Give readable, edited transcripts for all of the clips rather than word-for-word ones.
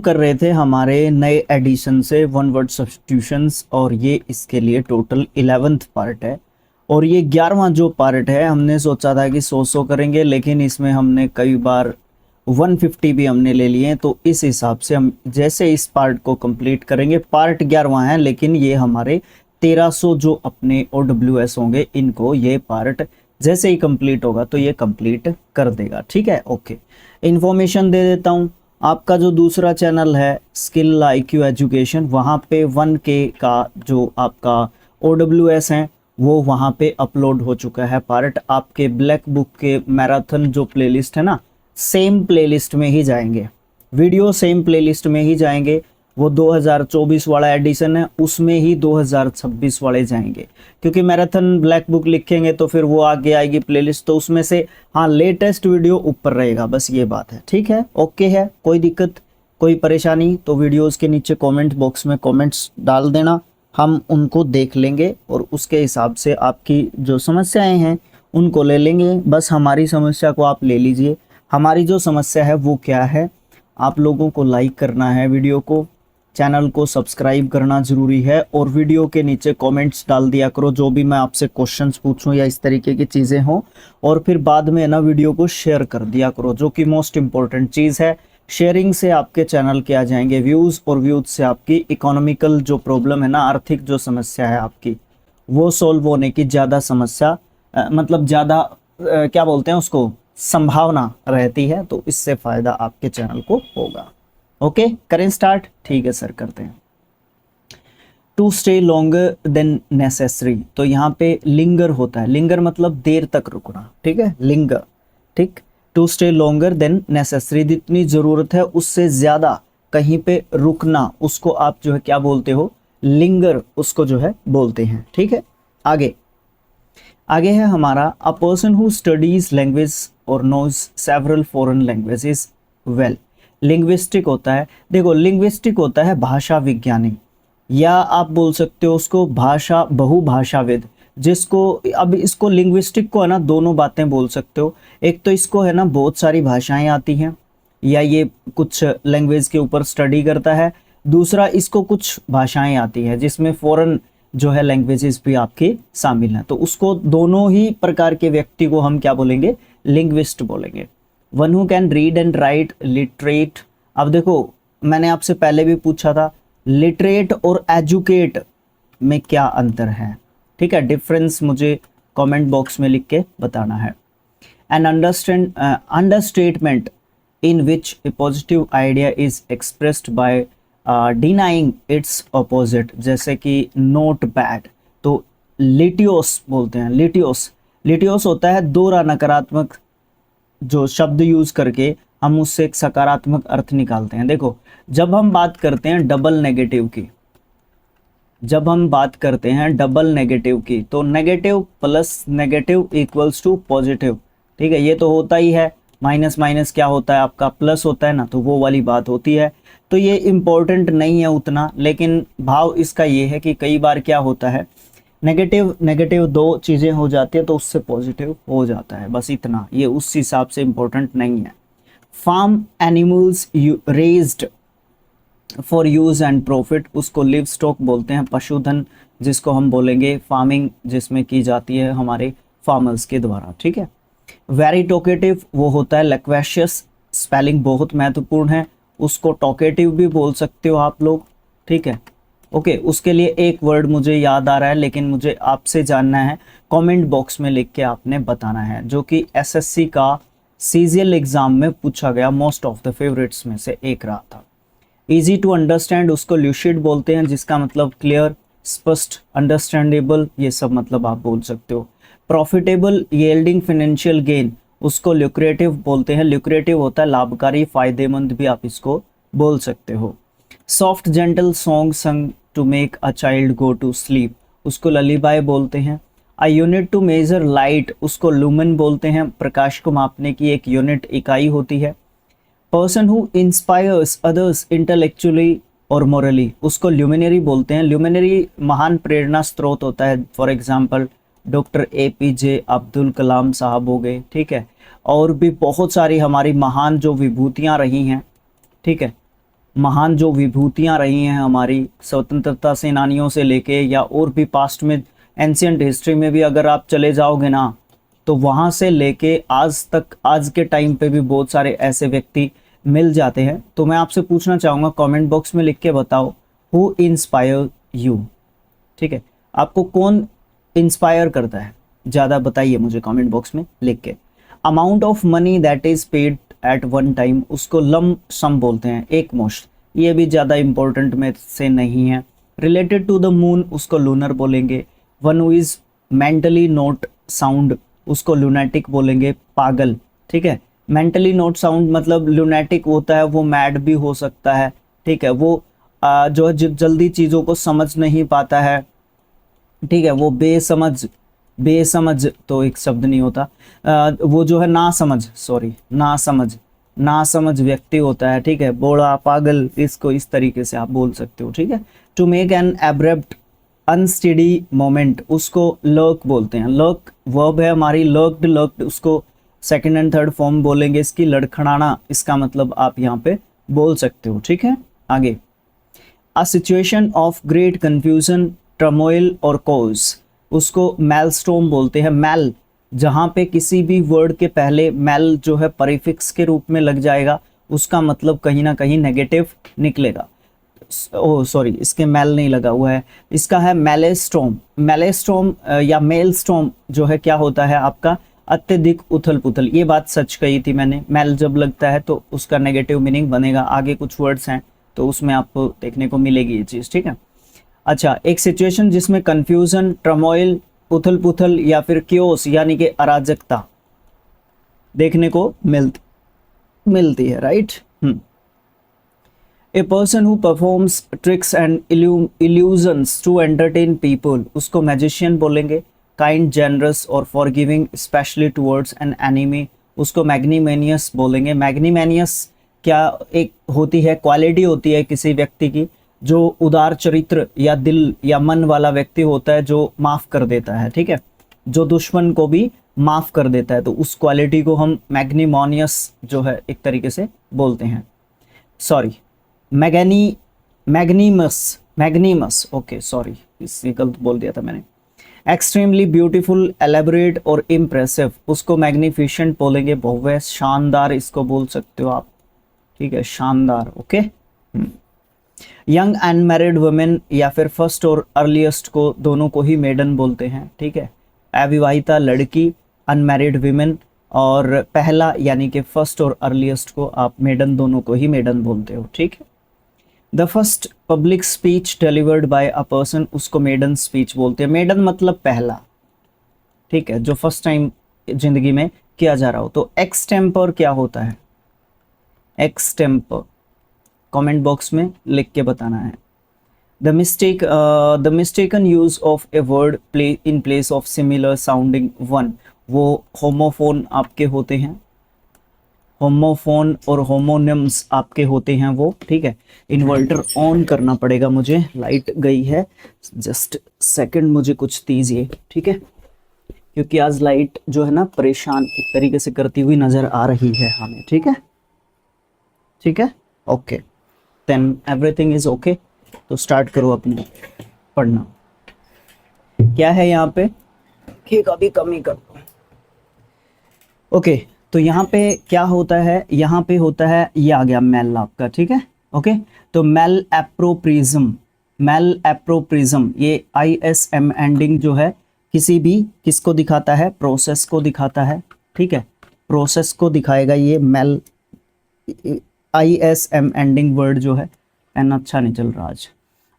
कर रहे थे हमारे नए एडिशन से वन वर्ड सब्स्टिट्यूशंस, और ये इसके लिए टोटल 11th पार्ट है। और ये 11वां जो पार्ट है, हमने सोचा था कि 100 करेंगे, लेकिन इसमें हमने कई बार 150 भी हमने ले लिए। तो इस हिसाब से हम जैसे इस पार्ट को कंप्लीट करेंगे, पार्ट 11वां है लेकिन ये हमारे 1300 जो अपने OWS होंगे, इनको ये पार्ट जैसे ही कंप्लीट होगा तो ये कंप्लीट कर देगा। ठीक है, ओके। इन्फॉर्मेशन दे देता हूँ। आपका जो दूसरा चैनल है स्किल IQ एजुकेशन, वहाँ पे 1K का जो आपका OWS है वो वहाँ पे अपलोड हो चुका है पार्ट। आपके ब्लैक बुक के मैराथन जो प्लेलिस्ट है ना, सेम प्लेलिस्ट में ही जाएंगे, वीडियो सेम प्लेलिस्ट में ही जाएंगे। वो 2024 वाला एडिशन है, उसमें ही 2026 वाले जाएंगे, क्योंकि मैराथन ब्लैक बुक लिखेंगे तो फिर वो आगे आएगी प्लेलिस्ट, तो उसमें से हाँ लेटेस्ट वीडियो ऊपर रहेगा, बस ये बात है। ठीक है, ओके है, कोई दिक्कत कोई परेशानी तो वीडियोस के नीचे कमेंट बॉक्स में कमेंट्स डाल देना, हम उनको देख लेंगे और उसके हिसाब से आपकी जो समस्याएं हैं उनको ले लेंगे। बस हमारी समस्या को आप ले लीजिए। हमारी जो समस्या है वो क्या है, आप लोगों को लाइक करना है वीडियो को, चैनल को सब्सक्राइब करना ज़रूरी है, और वीडियो के नीचे कमेंट्स डाल दिया करो जो भी मैं आपसे क्वेश्चंस पूछूं या इस तरीके की चीज़ें हों। और फिर बाद में ना वीडियो को शेयर कर दिया करो, जो कि मोस्ट इम्पॉर्टेंट चीज़ है। शेयरिंग से आपके चैनल के आ जाएंगे व्यूज़, और व्यूज़ से आपकी इकोनॉमिकल जो प्रॉब्लम है ना, आर्थिक जो समस्या है आपकी, वो सॉल्व होने की ज़्यादा समस्या मतलब ज़्यादा क्या बोलते हैं उसको, संभावना रहती है। तो इससे फ़ायदा आपके चैनल को होगा। ओके, करें स्टार्ट। ठीक है सर, करते हैं। To stay longer than necessary, तो यहाँ पे लिंगर होता है। लिंगर मतलब देर तक रुकना, ठीक है, लिंगर। ठीक, to stay longer than necessary, जितनी ज़रूरत है उससे ज़्यादा कहीं पे रुकना, उसको आप जो है क्या बोलते हो, लिंगर उसको जो है बोलते हैं। ठीक है, आगे आगे है हमारा a person who studies language और knows several foreign languages well. Linguistic होता है, देखो लिंग्विस्टिक होता है भाषा विज्ञानी, या आप बोल सकते हो उसको भाषा बहुभाषाविद, जिसको अब इसको लिंग्विस्टिक को है ना दोनों बातें बोल सकते हो। एक तो इसको है ना बहुत सारी भाषाएं आती हैं, या ये कुछ लैंग्वेज के ऊपर स्टडी करता है। दूसरा, इसको कुछ भाषाएं आती हैं जिसमें फॉरेन जो है लैंग्वेजेस भी आपके शामिल हैं, तो उसको दोनों ही प्रकार के व्यक्ति को हम क्या बोलेंगे, लिंग्विस्ट बोलेंगे। One who can read and right literate. अब देखो मैंने आपसे पहले भी पूछा था, लिटरेट और एजुकेट में क्या अंतर है। ठीक है, डिफरेंस मुझे कमेंट बॉक्स में लिख के बताना है। An understatement in which A positive idea is expressed by denying it's opposite, जैसे कि नोट बैड, तो लिटियोस बोलते हैं। लिटियोस होता है दोहरा नकारात्मक जो शब्द यूज करके हम उससे एक सकारात्मक अर्थ निकालते हैं। देखो जब हम बात करते हैं डबल नेगेटिव की, जब हम बात करते हैं डबल नेगेटिव की, तो negative plus negative equals to positive. ठीक है, ये तो होता ही है, माइनस माइनस क्या होता है आपका, प्लस होता है ना, तो वो वाली बात होती है। तो ये इम्पोर्टेंट नहीं है उतना, लेकिन भाव इसका ये है कि कई बार क्या होता है, नेगेटिव नेगेटिव दो चीज़ें हो जाती है तो उससे पॉजिटिव हो जाता है, बस इतना, ये उस हिसाब से इम्पोर्टेंट नहीं है। Farm animals raised for use and profit, उसको लिव स्टॉक बोलते हैं, पशुधन जिसको हम बोलेंगे, फार्मिंग जिसमें की जाती है हमारे फार्मर्स के द्वारा। ठीक है, वेरी टॉकेटिव वो होता है लैक्वेशियस, स्पेलिंग बहुत महत्वपूर्ण है, उसको टॉकेटिव भी बोल सकते हो आप लोग। ठीक है, ओके, उसके लिए एक वर्ड मुझे याद आ रहा है, लेकिन मुझे आपसे जानना है, कमेंट बॉक्स में लिख के आपने बताना है, जो कि SSC का CGL एग्जाम में पूछा गया मोस्ट ऑफ द फेवरेट्स में से एक रहा था। इजी टू अंडरस्टैंड, उसको ल्यूसिड बोलते हैं, जिसका मतलब क्लियर, स्पष्ट, अंडरस्टैंडेबल, ये सब मतलब आप बोल सकते हो। प्रॉफिटेबल, येल्डिंग फाइनेंशियल गेन, उसको ल्यूक्रेटिव बोलते हैं। ल्यूक्रेटिव होता है लाभकारी, फायदेमंद भी आप इसको बोल सकते हो। Soft gentle song sung to make a child go to sleep, उसको ललीबाय बोलते हैं। A unit to measure light, उसको लूमेन बोलते हैं, प्रकाश को मापने की एक यूनिट इकाई होती है। Person who inspires others intellectually और मोरली, उसको ल्यूमिनरी बोलते हैं। ल्यूमिनरी महान प्रेरणा स्रोत होता है, for example doctor APJ Abdul Kalam साहब हो गए। ठीक है, और भी बहुत सारी हमारी महान जो विभूतियाँ रही हैं। ठीक है, महान जो विभूतियां रही हैं हमारी स्वतंत्रता सेनानियों से लेके, या और भी पास्ट में एंशियंट हिस्ट्री में भी अगर आप चले जाओगे ना, तो वहाँ से लेके आज तक, आज के टाइम पे भी बहुत सारे ऐसे व्यक्ति मिल जाते हैं। तो मैं आपसे पूछना चाहूँगा, कमेंट बॉक्स में लिख के बताओ, हु इंस्पायर यू। ठीक है, आपको कौन इंस्पायर करता है, ज़्यादा बताइए मुझे कमेंट बॉक्स में लिख के। Amount of money that is paid at one time, उसको लम सम बोलते हैं, एक मुश्त। ये भी ज़्यादा इंपॉर्टेंट में से नहीं है। रिलेटेड टू द मून, उसको लूनर बोलेंगे। One who is mentally not sound, उसको लूनेटिक बोलेंगे, पागल। ठीक है, मेंटली नॉट साउंड मतलब लूनेटिक होता है वो मैड भी हो सकता है। ठीक है, वो जो है जल्दी चीज़ों को समझ नहीं पाता है। ठीक है, वो बेसमझ, बेसमझ तो एक शब्द नहीं होता, वो जो है ना समझ, सॉरी ना समझ व्यक्ति होता है। ठीक है, बोड़ा, पागल, इसको इस तरीके से आप बोल सकते हो। ठीक है, to make an abrupt unsteady moment, उसको लर्क बोलते हैं। लर्क वर्ब है हमारी, लर्क्ड, लर्क्ड उसको सेकंड एंड थर्ड फॉर्म बोलेंगे इसकी, लड़खड़ाना, इसका मतलब आप यहाँ पे बोल सकते हो। ठीक है, आगे, a situation of great confusion, turmoil और कॉज, उसको मेलस्टॉर्म बोलते हैं। मेल, जहाँ पे किसी भी वर्ड के पहले मेल जो है परिफिक्स के रूप में लग जाएगा, उसका मतलब कहीं ना कहीं नेगेटिव निकलेगा। ओह सॉरी, इसके मेल नहीं लगा हुआ है, इसका है मेलेस्टॉर्म। मेलेस्टॉर्म या मेलस्टॉर्म जो है क्या होता है आपका, अत्यधिक उथल पुथल। ये बात सच कही थी मैंने, मेल जब लगता है तो उसका नेगेटिव मीनिंग बनेगा। आगे कुछ वर्ड्स हैं तो उसमें आपको देखने को मिलेगी ये चीज़। ठीक है, अच्छा, एक सिचुएशन जिसमें कंफ्यूजन, टर्मोइल, उथल पुथल या फिर क्योस यानी कि अराजकता देखने को मिलती है, right. A person who performs tricks and illusions to entertain people, उसको मैजिशियन बोलेंगे। काइंड, जेनरस और forgiving especially towards an enemy, उसको मैग्नीमेनियस बोलेंगे। मैग्नीमेनियस क्या एक होती है, क्वालिटी होती है किसी व्यक्ति की, जो उदार चरित्र या दिल या मन वाला व्यक्ति होता है, जो माफ कर देता है। ठीक है, जो दुश्मन को भी माफ कर देता है, तो उस क्वालिटी को हम मैग्नीमोनियस जो है एक तरीके से बोलते हैं। सॉरी, मैग्नीमस, ओके सॉरी, इससे गलत बोल दिया था मैंने। एक्सट्रीमली ब्यूटीफुल, एलेबरेट और इम्प्रेसिव, उसको मैग्निफिशेंट बोलेंगे, भव्य, शानदार इसको बोल सकते हो आप। ठीक है, शानदार, ओके। यंग अनमैरिड वुमेन या फिर फर्स्ट और अर्लीस्ट को दोनों को ही मेडन बोलते हैं। ठीक है, अविवाहिता लड़की, अनमैरिड विमेन, और पहला यानी कि फर्स्ट और अर्लीस्ट को आप मेडन, दोनों को ही मेडन बोलते हो। ठीक है, the first public speech delivered by a person, उसको मेडन स्पीच बोलते हैं। मेडन मतलब पहला, ठीक है, जो फर्स्ट टाइम जिंदगी में किया जा रहा हो। तो एक्सटेम्पर क्या होता है, एक्सटेम्पर कमेंट बॉक्स में लिख के बताना है। The mistaken use of a word play in place of similar sounding one, वो होमोफोन आपके होते हैं, होमोफोन और होमोनिम्स आपके होते हैं वो। ठीक है, इन्वर्टर ऑन करना पड़ेगा मुझे, लाइट गई है, जस्ट सेकंड मुझे कुछ दीजिए। ठीक है, क्योंकि आज लाइट जो है ना परेशान एक तरीके से करती हुई नजर आ रही है हमें। ठीक है, ठीक है, okay, then everything is okay. तो स्टार्ट करो अपनी पढ़ना। क्या है यहाँ पे, ठीक, अभी कमी कर दो। ओके, तो यहाँ पे क्या होता है, यहाँ पे होता है, ये आ गया मेल आपका। ठीक है, ओके, तो मेल एप्रोप्रिज्म, मेल एप्रोप्रिज्म, ये ISM एंडिंग जो है किसी भी किसको दिखाता है, प्रोसेस को दिखाता है। ठीक है, प्रोसेस को दिखाएगा ये मेल, ISM एंडिंग वर्ड जो है, एन अच्छा नहीं चल रहा आज।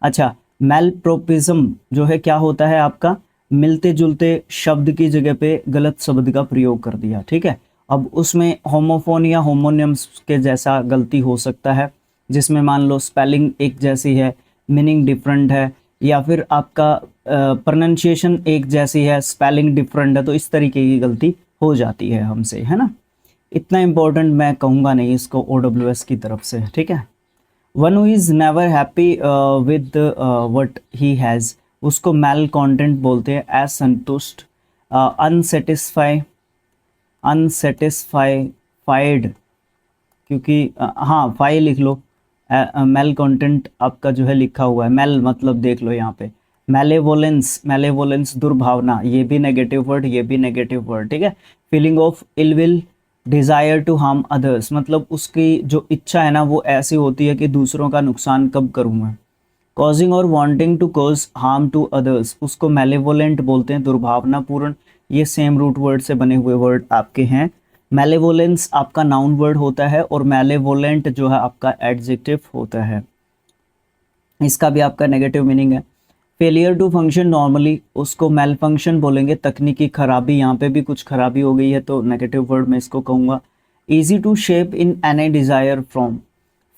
अच्छा, मेलप्रोपिज्म जो है क्या होता है आपका, मिलते जुलते शब्द की जगह पे गलत शब्द का प्रयोग कर दिया। ठीक है, अब उसमें होमोफोन या होमोनियम्स के जैसा गलती हो सकता है, जिसमें मान लो स्पेलिंग एक जैसी है, मीनिंग डिफरेंट है, या फिर आपका प्रोनाउंसिएशन एक जैसी है, स्पेलिंग डिफरेंट है, तो इस तरीके की गलती हो जाती है हमसे, है ना। इतना इम्पोर्टेंट मैं कहूँगा नहीं इसको OWS की तरफ से। ठीक है, one who is never happy with what he has, उसको मेल कॉन्टेंट बोलते हैं। असंतुष्ट, अनसेटिस्फाइड, क्योंकि हाँ फाई लिख लो, मेल कंटेंट आपका जो है लिखा हुआ है, मेल मतलब देख लो यहाँ पे, मेलेवोलेंस, मेलेवोलेंस दुर्भावना, ये भी नेगेटिव वर्ड, ये भी नेगेटिव वर्ड, ठीक है। Feeling of ill will, desire to harm others, मतलब उसकी जो इच्छा है ना वो ऐसी होती है कि दूसरों का नुकसान कब करूँ मैं। कॉजिंग और wanting to cause harm to others, उसको मेलेवोलेंट बोलते हैं, दुर्भावनापूर्ण। ये सेम रूट वर्ड से बने हुए वर्ड आपके हैं। मेलेवोलेंस आपका नाउन वर्ड होता है और मेलेवोलेंट जो है आपका एडजेक्टिव होता है, इसका भी आपका नेगेटिव मीनिंग है। फेलियर टू फंक्शन नॉर्मली, उसको मेल फंक्शन बोलेंगे, तकनीकी खराबी, यहाँ पे भी कुछ खराबी हो गई है तो नेगेटिव वर्ड में इसको कहूँगा। Easy to shape in any desire from,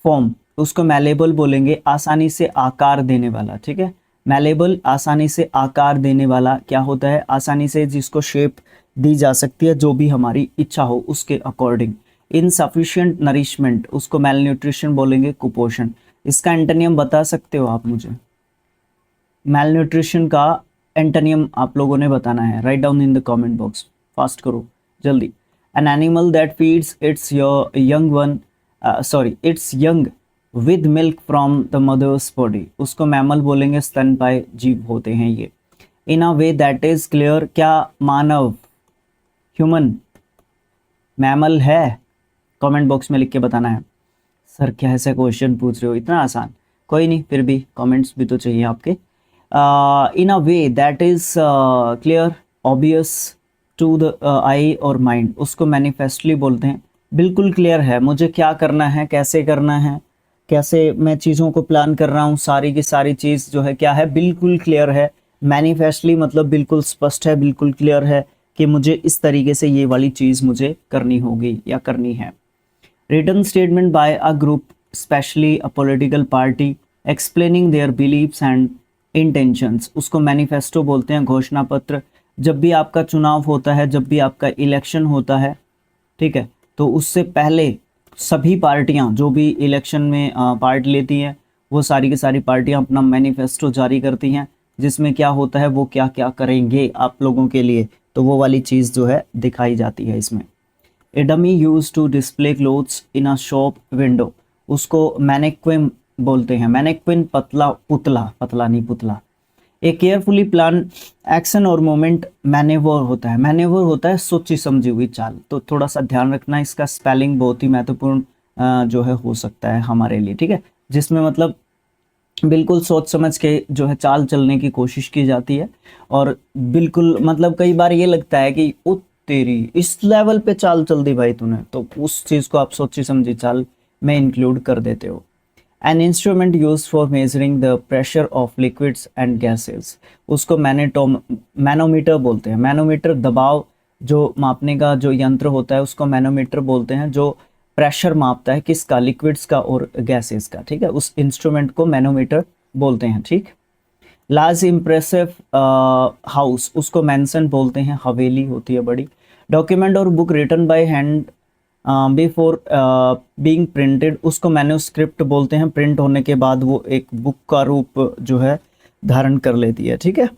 form, उसको मैलेबल बोलेंगे, आसानी से आकार देने वाला, ठीक है। मैलेबल आसानी से आकार देने वाला क्या होता है, आसानी से जिसको शेप दी जा सकती है जो भी हमारी इच्छा हो उसके अकॉर्डिंग। इनसफिशिएंट नरिशमेंट, उसको मेल न्यूट्रिशन बोलेंगे, कुपोषण। इसका एंटोनियम बता सकते हो आप मुझे, मेल न्यूट्रिशन का एंटोनियम आप लोगों ने बताना है, write down in the comment box, fast करो जल्दी। An animal that feeds its young one, sorry its young with milk from the mother's body, उसको मैमल बोलेंगे, स्तनपायी जीव होते हैं ये। In a way that is clear, क्या मानव, ह्यूमन मैमल है, कमेंट बॉक्स में लिख के बताना है। सर क्या ऐसे क्वेश्चन पूछ रहे हो, इतना आसान, कोई नहीं, फिर भी कमेंट्स भी तो चाहिए आपके। In a way that is clear obvious to the eye और माइंड, उसको मैनिफेस्टली बोलते हैं, बिल्कुल क्लियर है मुझे क्या करना है, कैसे करना है, कैसे मैं चीज़ों को प्लान कर रहा हूँ, सारी की सारी चीज़ जो है क्या है, बिल्कुल क्लियर है। मैनिफेस्टली मतलब बिल्कुल स्पष्ट है, बिल्कुल क्लियर है कि मुझे इस तरीके से ये वाली चीज़ मुझे करनी होगी या करनी है। Written statement by a group, especially a political party, explaining their beliefs and intentions, उसको मैनिफेस्टो बोलते हैं, घोषणा पत्र। जब भी आपका चुनाव होता है, जब भी आपका इलेक्शन होता है, ठीक है, तो उससे पहले सभी पार्टियां जो भी इलेक्शन में पार्ट लेती हैं, वो सारी की सारी पार्टियां अपना मैनिफेस्टो जारी करती हैं, जिसमें क्या होता है वो क्या क्या करेंगे आप लोगों के लिए, तो वो वाली चीज़ जो है दिखाई जाती है इसमें। A dummy used to display clothes in a shop window, उसको मैनेक्विन बोलते हैं, मैनेक्विन पतला, पुतला, पतला नहीं पुतला। ए केयरफुली प्लान एक्शन और मोमेंट, मैनेवर होता है, मैनेवर होता है सोची समझी हुई चाल, तो थोड़ा सा ध्यान रखना, इसका स्पेलिंग बहुत ही महत्वपूर्ण जो है हो सकता है हमारे लिए, ठीक है, जिसमें मतलब बिल्कुल सोच समझ के जो है चाल चलने की कोशिश की जाती है। और बिल्कुल मतलब कई बार ये लगता है कि ओ तेरी इस लेवल पे चाल चल दी भाई तूने, तो उस चीज़ को आप सोची समझी चाल में इंक्लूड कर देते हो। An instrument use for measuring the pressure of liquids and gases, उसको मैनोमीटर बोलते हैं, मैनोमीटर दबाव जो मापने का जो यंत्र होता है उसको मैनोमीटर बोलते हैं, जो प्रेशर मापता है किसका, लिक्विड्स का और गैसेस का, ठीक है, उस इंस्ट्रूमेंट को मैनोमीटर बोलते हैं, ठीक। लार्ज इम्प्रेसिव हाउस, उसको मैंसन बोलते हैं, हवेली होती है बड़ी। डॉक्यूमेंट और book written by hand before being printed, उसको मैन्युस्क्रिप्ट बोलते हैं, प्रिंट होने के बाद वो एक बुक का रूप जो है धारण कर लेती है, ठीक है।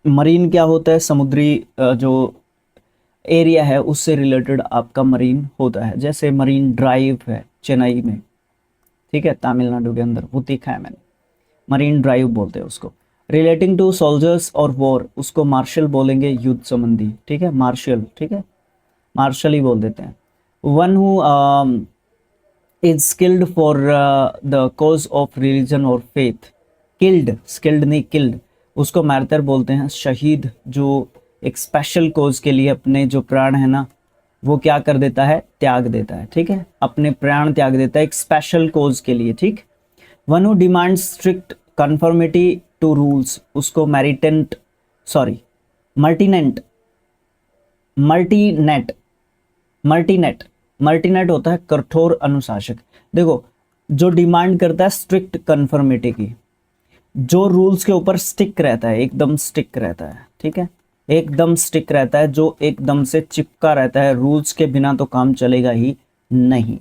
मरीन क्या होता है, समुद्री जो एरिया है उससे रिलेटेड आपका मरीन होता है, जैसे मरीन ड्राइव है चेन्नई में, ठीक है, तमिलनाडु के अंदर, वो देखा है मैंने, मरीन ड्राइव बोलते हैं उसको। रिलेटिंग टू सोल्जर्स और वॉर, उसको मार्शल बोलेंगे, युद्ध संबंधी, ठीक है, मार्शल, ठीक है, मार्शल ही बोल देते हैं। One who is skilled for the cause of religion और फेथ, किल्ड, स्किल्ड नहीं किल्ड, उसको मार्टर बोलते हैं, शहीद, जो एक स्पेशल कोज के लिए अपने जो प्राण है ना वो क्या कर देता है, त्याग देता है, ठीक है, अपने प्राण त्याग देता है एक स्पेशल कोज के लिए, ठीक। One who demand strict conformity to rules, उसको मैरिटेंट, सॉरी मल्टीनेंट, मल्टीनेट, मल्टीनेट, मल्टीनेट होता है कठोर अनुशासक। देखो जो डिमांड करता है स्ट्रिक्ट कन्फर्मिटी की, जो रूल्स के ऊपर स्टिक रहता है, एकदम स्टिक रहता है, ठीक है, एकदम स्टिक रहता है, जो एकदम से चिपका रहता है, रूल्स के बिना तो काम चलेगा ही नहीं।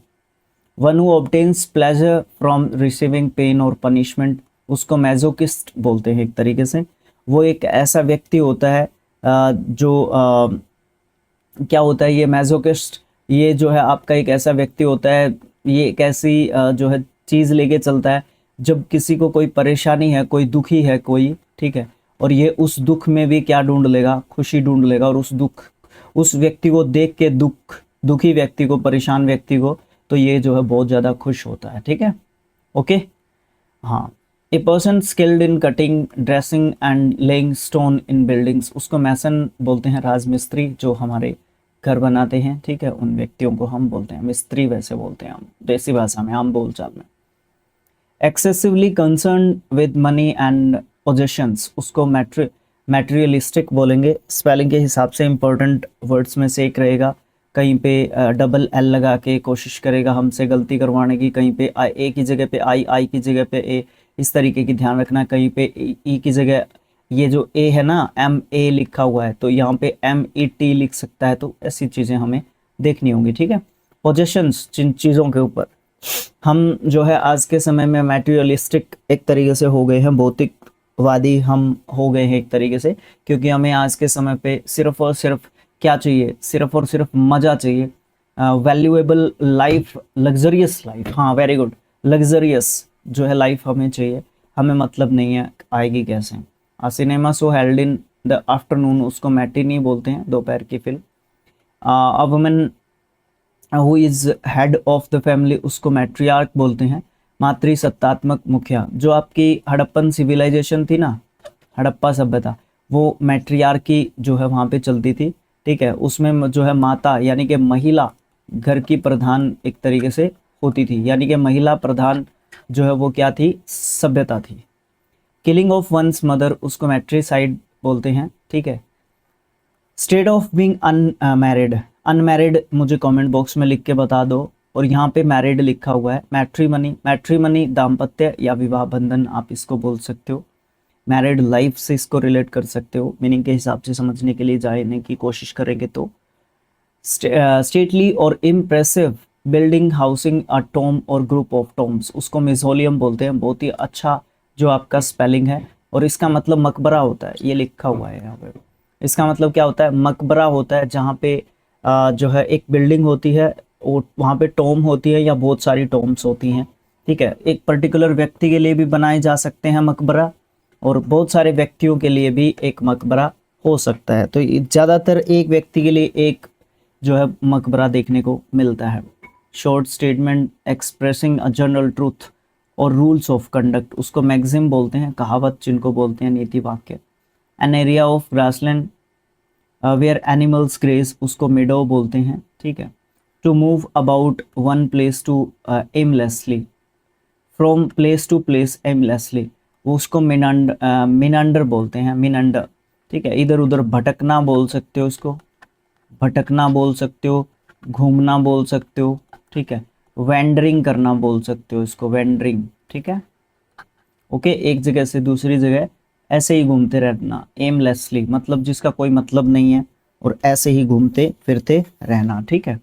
One who obtains pleasure from receiving pain और पनिशमेंट, उसको मैजोकिस्ट बोलते हैं एक तरीके से, वो एक ऐसा व्यक्ति होता है जो क्या होता है ये मैजोकिस्ट, ये जो है आपका एक ऐसा व्यक्ति होता है, ये एक ऐसी जो है चीज़ लेके चलता है। जब किसी को कोई परेशानी है, कोई दुखी है कोई, ठीक है, और ये उस दुख में भी क्या ढूंढ लेगा, खुशी ढूंढ लेगा, और उस व्यक्ति को देख के दुखी व्यक्ति को, परेशान व्यक्ति को, तो ये जो है बहुत ज़्यादा खुश होता है। ठीक है, ओके। हाँ, a person skilled in cutting, dressing and laying stone in buildings, उसको मैसन बोलते हैं, राजमिस्त्री जो हमारे घर बनाते हैं। ठीक है, उन व्यक्तियों को हम बोलते हैं मिस्त्री, वैसे बोलते हैं हम देसी भाषा में, आम बोलचाल में। Excessively concern with money and possessions, उसको मैटेरियलिस्टिक बोलेंगे। स्पेलिंग के हिसाब से इंपॉर्टेंट वर्ड्स में से एक रहेगा। कहीं पे डबल एल लगा के कोशिश करेगा हमसे गलती करवाने की, कहीं पे ए की जगह पे आई की जगह पे ए, इस तरीके की ध्यान रखना। कहीं पे ई की जगह ये जो ए है ना, एम ए लिखा हुआ है, तो यहाँ पे एम ई टी लिख सकता है। तो ऐसी चीज़ें हमें देखनी होंगी। ठीक है, पोजेशंस, जिन चीज़ों के ऊपर हम जो है आज के समय में मैटेरियलिस्टिक एक तरीके से हो गए हैं, भौतिकवादी हम हो गए हैं एक तरीके से, क्योंकि हमें आज के समय पे सिर्फ और सिर्फ क्या चाहिए, सिर्फ और सिर्फ मज़ा चाहिए, वैल्यूएबल लाइफ, लग्जरियस लाइफ, हाँ वेरी गुड, लग्जरियस जो है लाइफ हमें चाहिए। हमें मतलब नहीं है आएगी कैसे। A cinema show held in the afternoon, उसको मैटिनी बोलते हैं, दोपहर की फिल्म। A woman who is head of the family, उसको मैट्रियार्क बोलते हैं, मातृसत्तात्मक मुखिया। जो आपकी हड़प्पन सिविलाइजेशन थी ना, हड़प्पा सभ्यता, वो मैट्रियार्की जो है वहाँ पे चलती थी। ठीक है, उसमें जो है माता यानी कि महिला घर की प्रधान एक तरीके से होती थी, यानी कि महिला प्रधान जो है वो क्या थी, सभ्यता थी। किलिंग ऑफ वंस मदर, उसको मैट्रिसाइड बोलते हैं। ठीक है, state of being unmarried, unmarried मुझे कमेंट बॉक्स में लिख के बता दो, और यहाँ पे मैरिड लिखा हुआ है। मैट्रीमनी, मैट्रीमनी दाम्पत्य या विवाह बंधन आप इसको बोल सकते हो। मैरिड लाइफ से इसको रिलेट कर सकते हो, मीनिंग के हिसाब से समझने के लिए जाने की कोशिश करेंगे तो। स्टेटली और इम्प्रेसिव बिल्डिंग हाउसिंग अ टॉम और ग्रुप ऑफ टॉम्स, उसको मिज़ोलियम बोलते हैं। बहुत ही अच्छा जो आपका स्पेलिंग है, और इसका मतलब मकबरा होता है, ये लिखा हुआ है यहाँ पे। इसका मतलब क्या होता है, मकबरा होता है, जहाँ पे जो है एक बिल्डिंग होती है और वहाँ पे टॉम होती है या बहुत सारी टॉम्स होती हैं। ठीक है, एक पर्टिकुलर व्यक्ति के लिए भी बनाए जा सकते हैं मकबरा, और बहुत सारे व्यक्तियों के लिए भी एक मकबरा हो सकता है। तो ज़्यादातर एक व्यक्ति के लिए एक जो है मकबरा देखने को मिलता है। Short statement expressing a general truth और रूल्स ऑफ कंडक्ट, उसको मैक्सिम बोलते हैं, कहावत जिनको बोलते हैं, नीति वाक्य। An area of grassland where animals graze, उसको मेडो बोलते हैं। ठीक है, to move about one place to aimlessly, from place to place aimlessly, उसको मिनांडर बोलते हैं, मिनांडर। ठीक है, इधर उधर भटकना बोल सकते हो, उसको भटकना बोल सकते हो, घूमना बोल सकते हो। ठीक है, वेंडरिंग करना बोल सकते हो, इसको वेंडरिंग। ठीक है, ओके, एक जगह से दूसरी जगह ऐसे ही घूमते रहना, एमलेसली मतलब जिसका कोई मतलब नहीं है, और ऐसे ही घूमते फिरते रहना। ठीक है,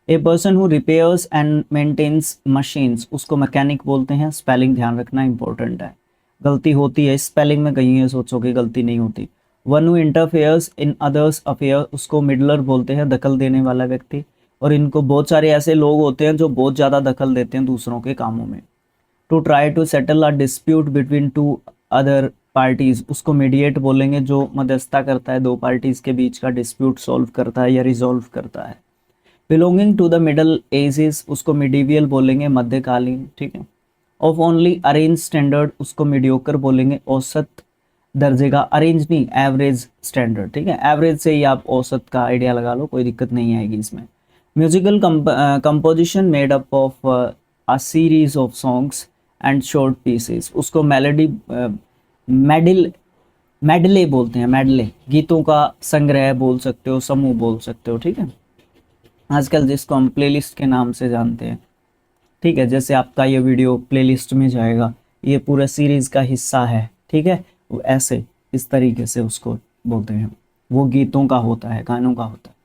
a person who repairs and maintains machines, उसको मैकेनिक बोलते हैं। स्पेलिंग ध्यान रखना इंपॉर्टेंट है, गलती होती है स्पेलिंग में, कहीं ये सोचोगे गलती नहीं होती। One who interferes in others affair, उसको मिडलर बोलते हैं, दखल देने वाला व्यक्ति। और इनको बहुत सारे ऐसे लोग होते हैं जो बहुत ज़्यादा दखल देते हैं दूसरों के कामों में। To try to settle a dispute between two other parties, उसको मीडिएट बोलेंगे, जो मध्यस्थता करता है दो पार्टीज के बीच का डिस्प्यूट सॉल्व करता है या रिजॉल्व करता है। Belonging to the middle ages, उसको मिडीवियल बोलेंगे, मध्यकालीन। ठीक है, ऑफ ओनली अरेंज स्टैंडर्ड, उसको मीडियोकर बोलेंगे, औसत दर्जे का, अरेंज नहीं एवरेज स्टैंडर्ड। ठीक है, एवरेज से ही आप औसत का आइडिया लगा लो, कोई दिक्कत नहीं आएगी इसमें। Musical composition made up of a series of songs and short pieces, उसको मेलोडी मेडले बोलते हैं, मेडले, गीतों का संग्रह बोल सकते हो, समूह बोल सकते हो। ठीक है, आजकल जिसको हम प्लेलिस्ट के नाम से जानते हैं। ठीक है, जैसे आपका ये वीडियो प्लेलिस्ट में जाएगा, ये पूरा सीरीज का हिस्सा है। ठीक है, वो ऐसे इस तरीके से उसको बोलते हैं, वो गीतों का होता है, गानों का होता है।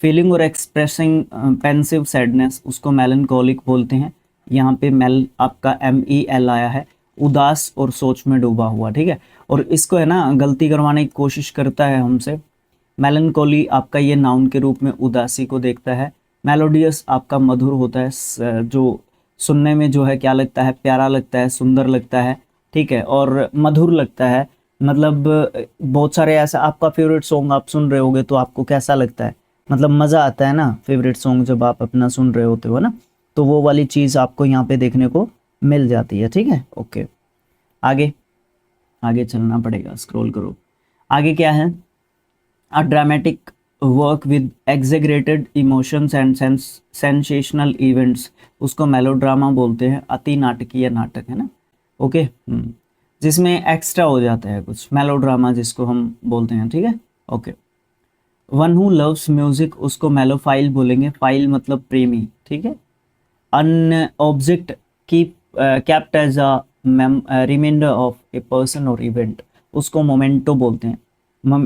फीलिंग और एक्सप्रेसिंग पेंसिव सैडनेस, उसको मेलनकोलिक बोलते हैं। यहाँ पे मेल आपका MEL आया है, उदास और सोच में डूबा हुआ। ठीक है, और इसको है ना गलती करवाने की कोशिश करता है हमसे। मेलनकोली आपका ये नाउन के रूप में उदासी को देखता है। मेलोडियस आपका मधुर होता है, जो सुनने में जो है क्या लगता है, प्यारा लगता है, सुंदर लगता है, ठीक है, और मधुर लगता है। मतलब बहुत सारे ऐसा आपका फेवरेट सॉन्ग आप सुन रहे होगे तो आपको कैसा लगता है, मतलब मज़ा आता है ना फेवरेट सॉन्ग जब आप अपना सुन रहे होते हो ना, तो वो वाली चीज़ आपको यहाँ पे देखने को मिल जाती है, ठीक है। ओके, आगे आगे चलना पड़ेगा, स्क्रॉल करो। आगे क्या है, a dramatic work with exaggerated emotions and sensational events, उसको मेलोड्रामा बोलते हैं, अति नाटकीय नाटक, है ना। ओके, जिसमें एक्स्ट्रा हो जाता है कुछ, मेलोड्रामा जिसको हम बोलते हैं, ठीक है। Okay, one who loves music, उसको मेलोफाइल बोलेंगे, फाइल मतलब प्रेमी, ठीक है। An object keep kept as a reminder of a person और इवेंट, उसको मोमेंटो बोलते हैं।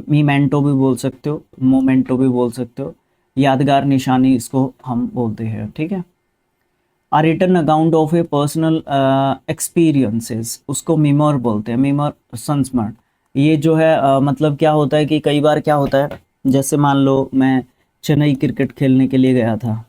मीमेंटो भी बोल सकते हो, मोमेंटो भी बोल सकते हो, यादगार निशानी इसको हम बोलते हैं, ठीक है। A written account of a personal experiences, उसको मीमर बोलते हैं, मीमर संस्मरण। ये जो है मतलब क्या होता है कि कई बार क्या होता है, जैसे मान लो मैं चेन्नई क्रिकेट खेलने के लिए गया था,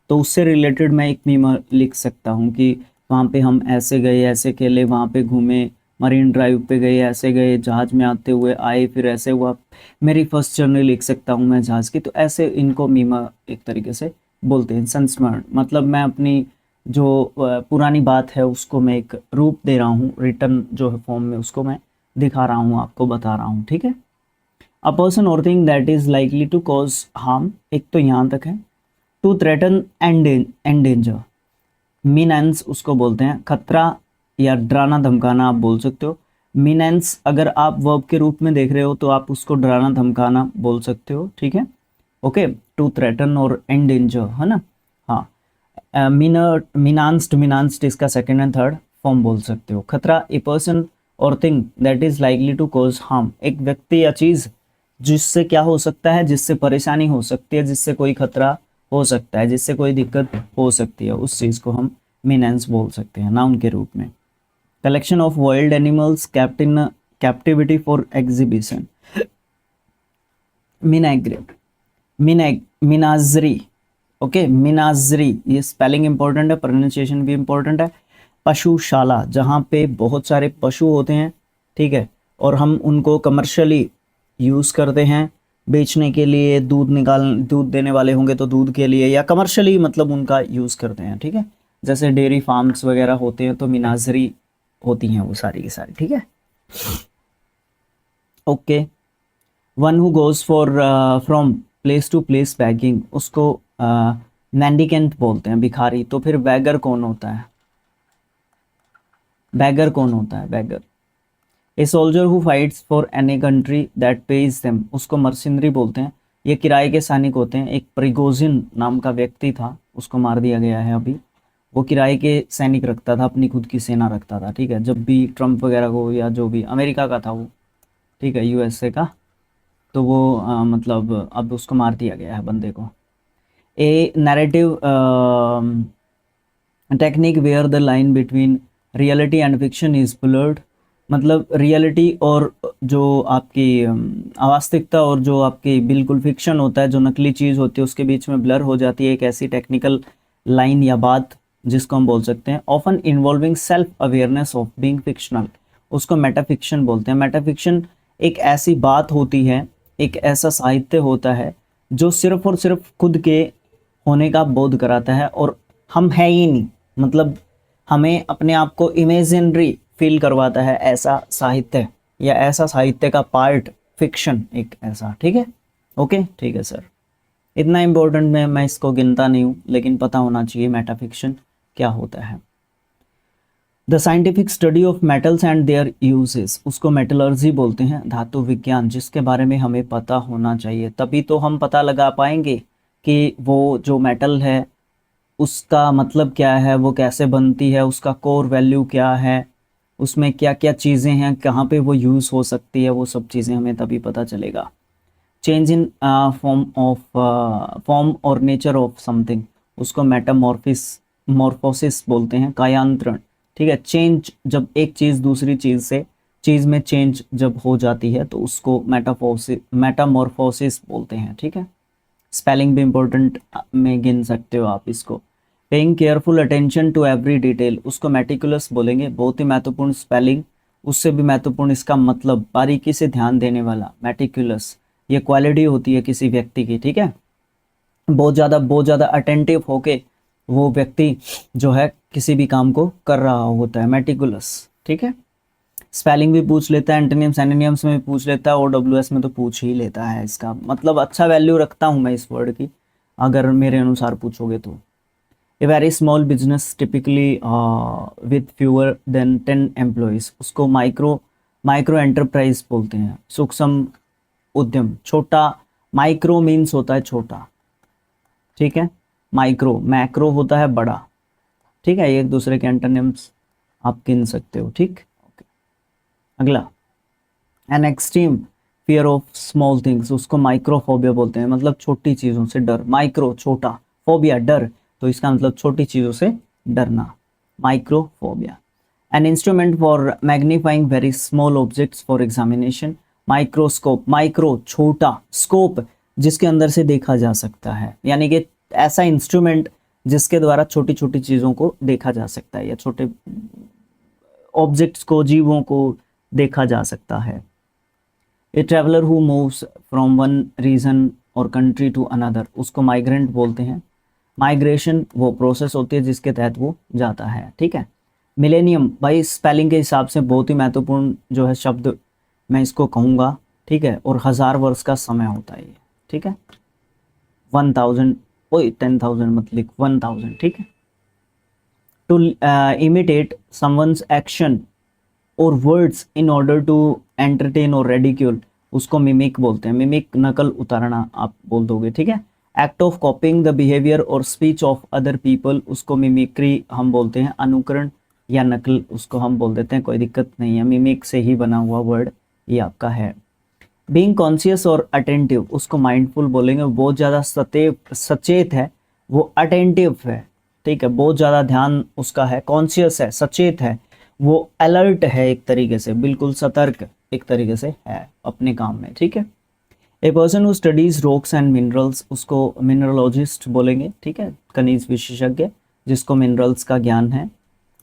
तो उससे रिलेटेड मैं एक मीम लिख सकता हूँ कि वहाँ पे हम ऐसे गए, ऐसे खेले, वहाँ पे घूमे, मरीन ड्राइव पे गए, ऐसे गए, जहाज में आते हुए आए, फिर ऐसे हुआ, मेरी फर्स्ट जर्नी लिख सकता हूँ मैं जहाज की। तो ऐसे इनको मीमा एक तरीके से बोलते हैं, संस्मरण मतलब मैं अपनी जो पुरानी बात है उसको मैं एक रूप दे रहा हूँ, रिटर्न जो है फॉर्म में उसको मैं दिखा रहा हूँ, आपको बता रहा हूँ, ठीक है। अ पर्सन और thing that is likely to cause harm, एक तो यहाँ तक है। To threaten and danger, menace उसको बोलते हैं, खतरा या डराना धमकाना आप बोल सकते हो। मीनेंस अगर आप वर्ब के रूप में देख रहे हो तो आप उसको डराना धमकाना बोल सकते हो, ठीक है। ओके, टू थ्रेटन और एंडेंजर, है ना। हाँ, मीनांस्ड, मीनांस्ड इसका सेकंड एंड थर्ड फॉर्म बोल सकते हो। खतरा, ए पर्सन और thing that is likely to cause harm, एक व्यक्ति या चीज जिससे क्या हो सकता है, जिससे परेशानी हो सकती है, जिससे कोई खतरा हो सकता है, जिससे कोई दिक्कत हो सकती है, उस चीज को हम मीनेंस बोल सकते हैं नाउन के रूप में। Collection of wild animals kept in captivity for exhibition, menagerie, menagerie. Okay, menagerie, ये स्पेलिंग इंपॉर्टेंट है, प्रोनाउंसिएशन भी इंपॉर्टेंट है। पशुशाला, जहाँ पे बहुत सारे पशु होते हैं, ठीक है, और हम उनको कमर्शियली यूज़ करते हैं बेचने के लिए, दूध देने वाले होंगे तो दूध के लिए, या कमर्शियली मतलब उनका यूज़ करते हैं, ठीक है। जैसे डेयरी फार्म्स वगैरह होते हैं तो मीनाजरी होती हैं वो सारी की सारी, ठीक है। Okay, one who goes for from place to place begging, उसको मैंडिकेंट बोलते हैं, भिखारी। तो फिर बैगर कौन होता है, बैगर कौन होता है, beggar. A soldier who fights for any country that pays them, उसको मर्सिनरी बोलते हैं, ये किराए के सैनिक होते हैं। एक प्रिगोजिन नाम का व्यक्ति था, उसको मार दिया गया है अभी, वो किराए के सैनिक रखता था, अपनी खुद की सेना रखता था, ठीक है। जब भी ट्रम्प वगैरह को, या जो भी अमेरिका का था वो, ठीक है, यूएसए का, तो वो मतलब अब उसको मार दिया गया है बंदे को। A narrative technique where the line between reality and fiction is blurred, मतलब रियलिटी और जो आपकी वास्तविकता और जो आपकी बिल्कुल फिक्शन होता है, जो नकली चीज़ होती है, उसके बीच में ब्लर हो जाती है एक ऐसी टेक्निकल लाइन या बात जिसको हम बोल सकते हैं। Often involving self awareness of being fictional, उसको मेटाफिक्शन बोलते हैं। मेटाफिक्शन एक ऐसी बात होती है, एक ऐसा साहित्य होता है जो सिर्फ और सिर्फ खुद के होने का बोध कराता है, और हम है ही नहीं, मतलब हमें अपने आप को इमेजिनरी फील करवाता है, ऐसा साहित्य या ऐसा साहित्य का पार्ट फिक्शन एक ऐसा, ठीक है। ओके, ठीक है सर, इतना इम्पोर्टेंट में मैं इसको गिनता नहीं हूँ, लेकिन पता होना चाहिए मेटाफिक्शन क्या होता है। The scientific study of metals and there uses, उसको मेटलर्जी बोलते हैं, धातु विज्ञान, जिसके बारे में हमें पता होना चाहिए, तभी तो हम पता लगा पाएंगे कि वो जो मेटल है उसका मतलब क्या है, वो कैसे बनती है, उसका कोर वैल्यू क्या है, उसमें क्या क्या चीज़ें हैं, कहाँ पे वो यूज़ हो सकती है, वो सब चीज़ें हमें तभी पता चलेगा। चेंज इन फॉर्म और नेचर ऑफ समथिंग, उसको मॉर्फोसिस बोलते हैं, कायांतरण, ठीक है। चेंज, जब एक चीज़ दूसरी चीज़ से चीज़ में चेंज जब हो जाती है तो उसको मेटामॉर्फोसिस बोलते हैं, ठीक है। स्पेलिंग भी इम्पोर्टेंट में गिन सकते हो आप इसको। Paying careful attention to every detail, उसको मेटिकुलस बोलेंगे, बहुत ही महत्वपूर्ण स्पेलिंग, उससे भी महत्वपूर्ण इसका मतलब बारीकी से ध्यान देने वाला, मेटिकुलस, ये क्वालिटी होती है किसी व्यक्ति की, ठीक है। बहुत ज़्यादा अटेंटिव होके वो व्यक्ति जो है किसी भी काम को कर रहा होता है, मेटिकुलस, ठीक है। स्पेलिंग भी पूछ लेता है, एंटोनिम्स एंटोनिम्स में भी पूछ लेता है, और डब्ल्यूएस में तो पूछ ही लेता है। इसका मतलब अच्छा वैल्यू रखता हूँ मैं इस वर्ड की, अगर मेरे अनुसार पूछोगे तो। A very small business typically with fewer than 10 employees, उसको माइक्रो एंटरप्राइज बोलते हैं, सूक्ष्म उद्यम, छोटा। माइक्रो मीन्स होता है छोटा, ठीक है। माइक्रो, मैक्रो होता है बड़ा, ठीक है। एक दूसरे के एंटोनिम्स आप गिन सकते हो, ठीक। अगला, an extreme fear of small things, उसको माइक्रोफोबिया बोलते हैं, मतलब छोटी चीज़ों से डर। माइक्रो छोटा, फोबिया डर, तो इसका मतलब छोटी चीज़ों से डरना, microphobia. An instrument for magnifying very small objects for examination, microscope, micro छोटा, स्कोप जिसके अंदर से देखा जा सकता है, यानी कि ऐसा इंस्ट्रूमेंट जिसके द्वारा छोटी छोटी चीज़ों को देखा जा सकता है, या छोटे ऑब्जेक्ट्स को, जीवों को देखा जा सकता है। A traveller who moves from one region और कंट्री टू अनदर, उसको माइग्रेंट बोलते हैं। माइग्रेशन वो प्रोसेस होती है जिसके तहत वो जाता है, ठीक है। मिलेनियम, भाई स्पेलिंग के हिसाब से बहुत ही महत्वपूर्ण जो है शब्द मैं इसको कहूँगा, ठीक है। और 1000 वर्ष का समय होता है ये, ठीक है। 1000, कोई 10,000 मत लिख, 1000, ठीक है। टू इमिटेट समवन्स एक्शन और words in order to entertain और रेडिक्यूल, उसको मिमिक बोलते हैं। मिमिक नकल उतारना आप बोल दोगे, ठीक है। Act of copying the behaviour और स्पीच ऑफ अदर पीपल, उसको मिमिक्री हम बोलते हैं। अनुकरण या नकल उसको हम बोल देते हैं, कोई दिक्कत नहीं है, मिमिक से ही बना हुआ वर्ड ये आपका है। बीइंग कॉन्शियस और अटेंटिव, उसको माइंडफुल बोलेंगे, बहुत ज़्यादा सचेत है, वो अटेंटिव है, ठीक है, बहुत ज़्यादा ध्यान उसका है, कॉन्शियस है, सचेत है, वो अलर्ट है, एक तरीके से बिल्कुल सतर्क एक तरीके से है अपने काम में, ठीक है। A person who studies rocks and minerals, उसको मिनरलोजिस्ट बोलेंगे, ठीक है, खनिज विशेषज्ञ जिसको मिनरल्स का ज्ञान है।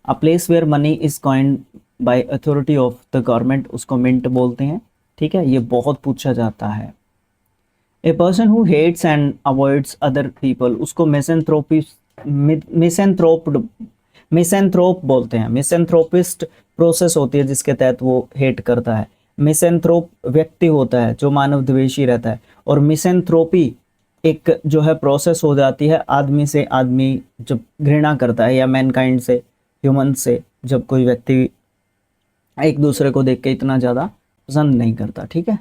A place where money is coined by authority of the government, उसको मिंट बोलते हैं, ठीक है, ये बहुत पूछा जाता है। A person who hates and avoids other people, उसको मिसेंथ्रोप बोलते हैं। मिसेंथ्रोपिस्ट प्रोसेस होती है जिसके तहत वो हेट करता है। मिसेंथ्रोप व्यक्ति होता है जो मानव द्वेषी रहता है, और मिसेंथ्रोपी एक जो है प्रोसेस हो जाती है आदमी से आदमी जब घृणा करता है, या मैनकाइंड से, ह्यूमन से, जब कोई व्यक्ति एक दूसरे को देख के इतना ज़्यादा पसंद नहीं करता, ठीक है।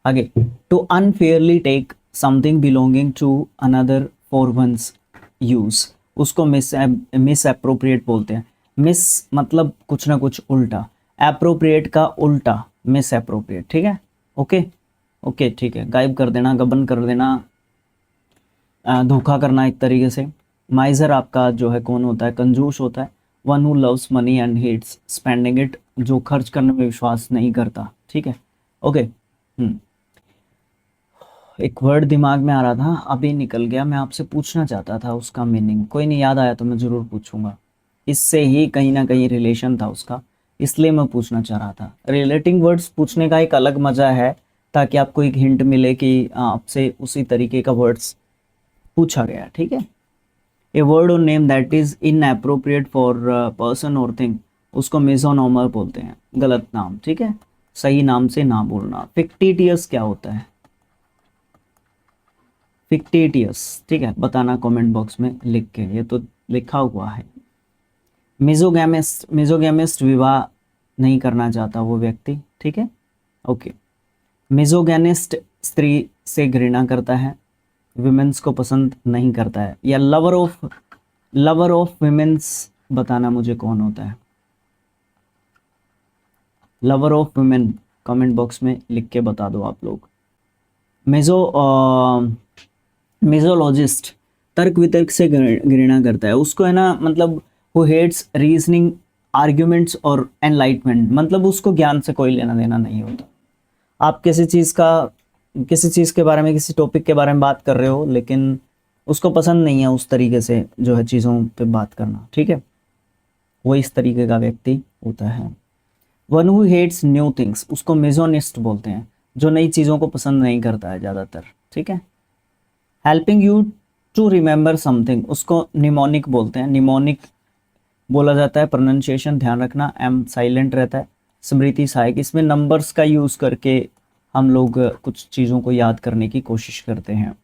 आगे, to unfairly take something belonging to another for one's use, उसको मिस अप्रोप्रिएट बोलते हैं। मिस मतलब कुछ ना कुछ उल्टा, अप्रोप्रिएट का उल्टा मिस अप्रोप्रिएट, ठीक है। ओके ओके, ठीक है, गायब कर देना, गबन कर देना, धोखा करना एक तरीके से। माइजर आपका जो है कौन होता है, कंजूस होता है। One who loves money and hates spending it, जो खर्च करने में विश्वास नहीं करता, ठीक है। ओके, एक वर्ड दिमाग में आ रहा था, अभी निकल गया, मैं आपसे पूछना चाहता था उसका मीनिंग, कोई नहीं, याद आया तो मैं ज़रूर पूछूंगा। इससे ही कहीं ना कहीं रिलेशन था उसका, इसलिए मैं पूछना चाह रहा था। रिलेटिंग वर्ड्स पूछने का एक अलग मज़ा है, ताकि आपको एक हिंट मिले कि आपसे उसी तरीके का वर्ड्स पूछा गया, ठीक है। ए वर्ड और name that is inappropriate for person और थिंग, उसको मेजोनोमर बोलते हैं, गलत नाम, ठीक है, सही नाम से ना बोलना। फिक्टिटियस क्या होता है, फिक्टिटियस, ठीक है, बताना कमेंट बॉक्स में लिख के, ये तो लिखा हुआ है। मिजोगैमिस्ट विवाह नहीं करना चाहता वो व्यक्ति, ठीक है। ओके, मिजोगैनिस्ट स्त्री से घृणा करता है, विमेंस को पसंद नहीं करता है। या लवर ऑफ विमेंस, बताना मुझे कौन होता है lover of women, comment box में लिख के बता दो आप लोग। मेजोलॉजिस्ट तर्क वितर्क से घृणा करता है, उसको है ना, मतलब हु हेट्स रीजनिंग, आर्ग्यूमेंट्स और एनलाइटमेंट, मतलब उसको ज्ञान से कोई लेना देना नहीं होता। आप किसी चीज़ के बारे में, किसी टॉपिक के बारे में बात कर रहे हो, लेकिन उसको पसंद नहीं है उस तरीके से जो है चीज़ों पे बात करना, ठीक है, वो इस तरीके का व्यक्ति होता है। One who hates new things, उसको मिजोनिस्ट बोलते हैं, जो नई चीज़ों को पसंद नहीं करता है ज़्यादातर, ठीक है। Helping you to remember something, उसको निमोनिक बोलते हैं, निमोनिक बोला जाता है, प्रोनाउंसिएशन ध्यान रखना, एम साइलेंट रहता है। स्मृति सहायक, इसमें नंबर्स का यूज़ करके हम लोग कुछ चीज़ों को याद करने की कोशिश करते हैं।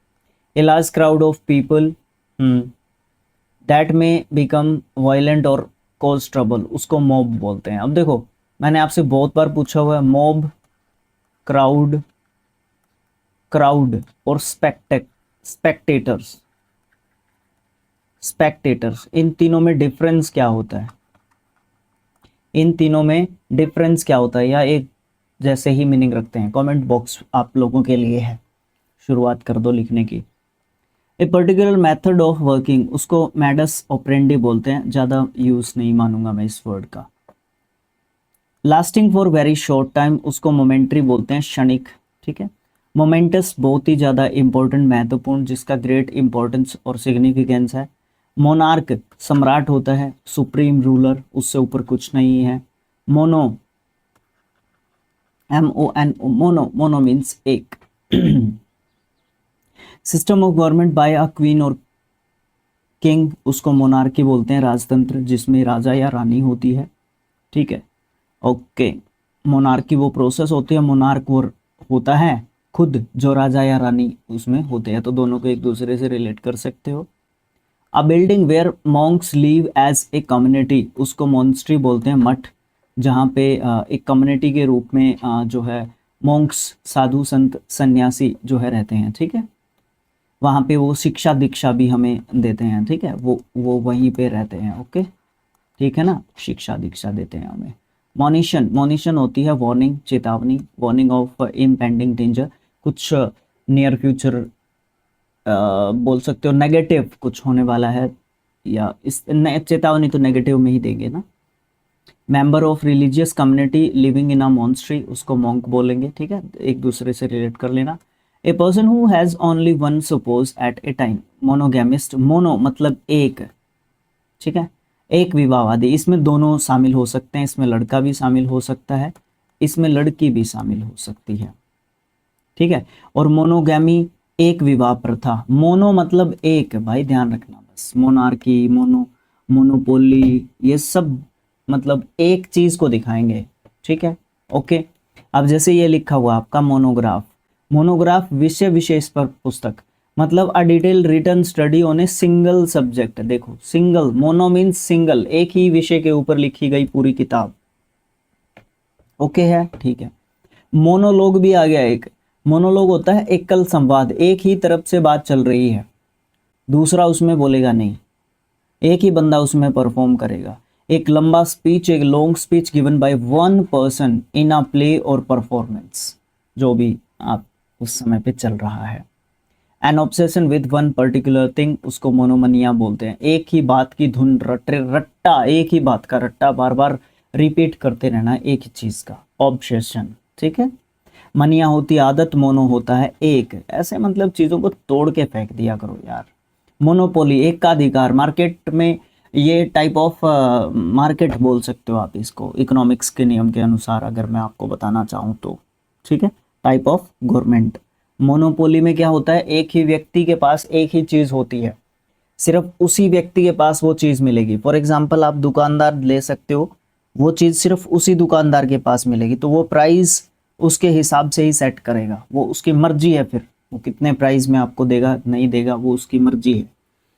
A large crowd of people that में बिकम वायलेंट और कॉज ट्रबल, उसको मॉब बोलते हैं। अब देखो मैंने आपसे बहुत बार पूछा हुआ है मॉब, क्राउड, क्राउड और स्पेक्टेटर्स, स्पेक्टेटर्स, इन तीनों में डिफरेंस क्या होता है, इन तीनों में डिफरेंस क्या होता है, या एक जैसे ही मीनिंग रखते हैं? कमेंट बॉक्स आप लोगों के लिए है, शुरुआत कर दो लिखने की। A particular method of working, उसको मैडस ऑपरेंडी बोलते हैं, ज़्यादा यूज़ नहीं मानूंगा मैं इस वर्ड का। Lasting for very short time, उसको मोमेंट्री बोलते हैं, क्षणिक, ठीक है। मोमेंटस बहुत ही ज़्यादा इंपॉर्टेंट, महत्वपूर्ण, जिसका ग्रेट इंपॉर्टेंस और सिग्निफिकेंस है। मोनार्क सम्राट होता है, सुप्रीम रूलर, उससे ऊपर कुछ नहीं है। Mono, MONO, mono, mono means एक। System of government by a queen और किंग, उसको मोनार्की बोलते हैं, राजतंत्र जिसमें राजा या रानी होती है, ठीक है। ओके, मोनार्की वो प्रोसेस होती है, मोनार्क वो होता है खुद जो राजा या रानी उसमें होते हैं, तो दोनों को एक दूसरे से रिलेट कर सकते हो। A building where monks live as a community, उसको मॉन्स्ट्री बोलते हैं, मठ, जहाँ पे एक कम्युनिटी के रूप में जो है मॉन्क्स, साधु संत सन्यासी जो है रहते हैं, ठीक है। वहाँ पे वो शिक्षा दीक्षा भी हमें देते हैं, ठीक है, वो वहीं पे रहते हैं, ओके, ठीक है ना, शिक्षा दीक्षा देते हैं हमें। मॉनिशन, मॉनिशन होती है वार्निंग, चेतावनी, वार्निंग ऑफ इम्पेंडिंग डेंजर, कुछ नियर फ्यूचर बोल सकते हो, नेगेटिव कुछ होने वाला है, या इस चेतावनी तो नेगेटिव में ही देंगे ना। Member of religious community living in a monastery, उसको मॉन्क बोलेंगे, ठीक है, एक दूसरे से रिलेट कर लेना। A person who has only one spouse at a time, monogamist, mono मतलब एक, ठीक है, एक विवाहवादी, इसमें दोनों शामिल हो सकते हैं, इसमें लड़का भी शामिल हो सकता है, इसमें लड़की भी शामिल हो सकती है, ठीक है। और मोनोगैमी एक विवाह प्रथा, मोनो मतलब एक, भाई ध्यान रखना बस, मोनार्की, मोनोपोली, ये सब मतलब एक चीज को दिखाएंगे, ठीक है, ओके। अब जैसे ये लिखा हुआ आपका मोनोग्राफ, मोनोग्राफ विषय विशेष पर पुस्तक, मतलब a detail return study on a single subject, देखो सिंगल, मोनो मीन्स सिंगल, एक ही विषय के ऊपर लिखी गई पूरी किताब, ओके है, ठीक है। मोनोलॉग भी आ गया एक, मोनोलॉग होता है एकल संवाद, एक ही तरफ से बात चल रही है, दूसरा उसमें बोलेगा नहीं, एक ही बंदा उसमें परफॉर्म करेगा। एक लंबा स्पीच, एक long speech given by one person in a play और परफॉर्मेंस, जो भी आप उस समय पे चल रहा है। N obsession with one particular thing, उसको मोनोमनिया बोलते हैं, एक ही बात की धुन, रट्टा, एक ही बात का रट्टा बार बार रिपीट करते रहना एक ही चीज का, ऑब्सेशन, ठीक है। मनिया होती आदत, मोनो होता है एक, ऐसे मतलब चीजों को तोड़ के फेंक दिया करो यार। मोनोपोली एक का अधिकार, मार्केट में ये टाइप ऑफ मार्केट बोल सकते हो आप इसको, इकोनॉमिक्स के नियम के अनुसार अगर मैं आपको बताना चाहूँ तो, ठीक है, टाइप ऑफ गवर्नमेंट। मोनोपोली में क्या होता है, एक ही व्यक्ति के पास एक ही चीज होती है, सिर्फ उसी व्यक्ति के पास वो चीज मिलेगी। फॉर एग्जाम्पल आप दुकानदार ले सकते हो, वो चीज सिर्फ उसी दुकानदार के पास मिलेगी, तो वो प्राइस उसके हिसाब से ही सेट करेगा, वो उसकी मर्जी है, फिर वो कितने प्राइस में आपको देगा नहीं देगा वो उसकी मर्जी है,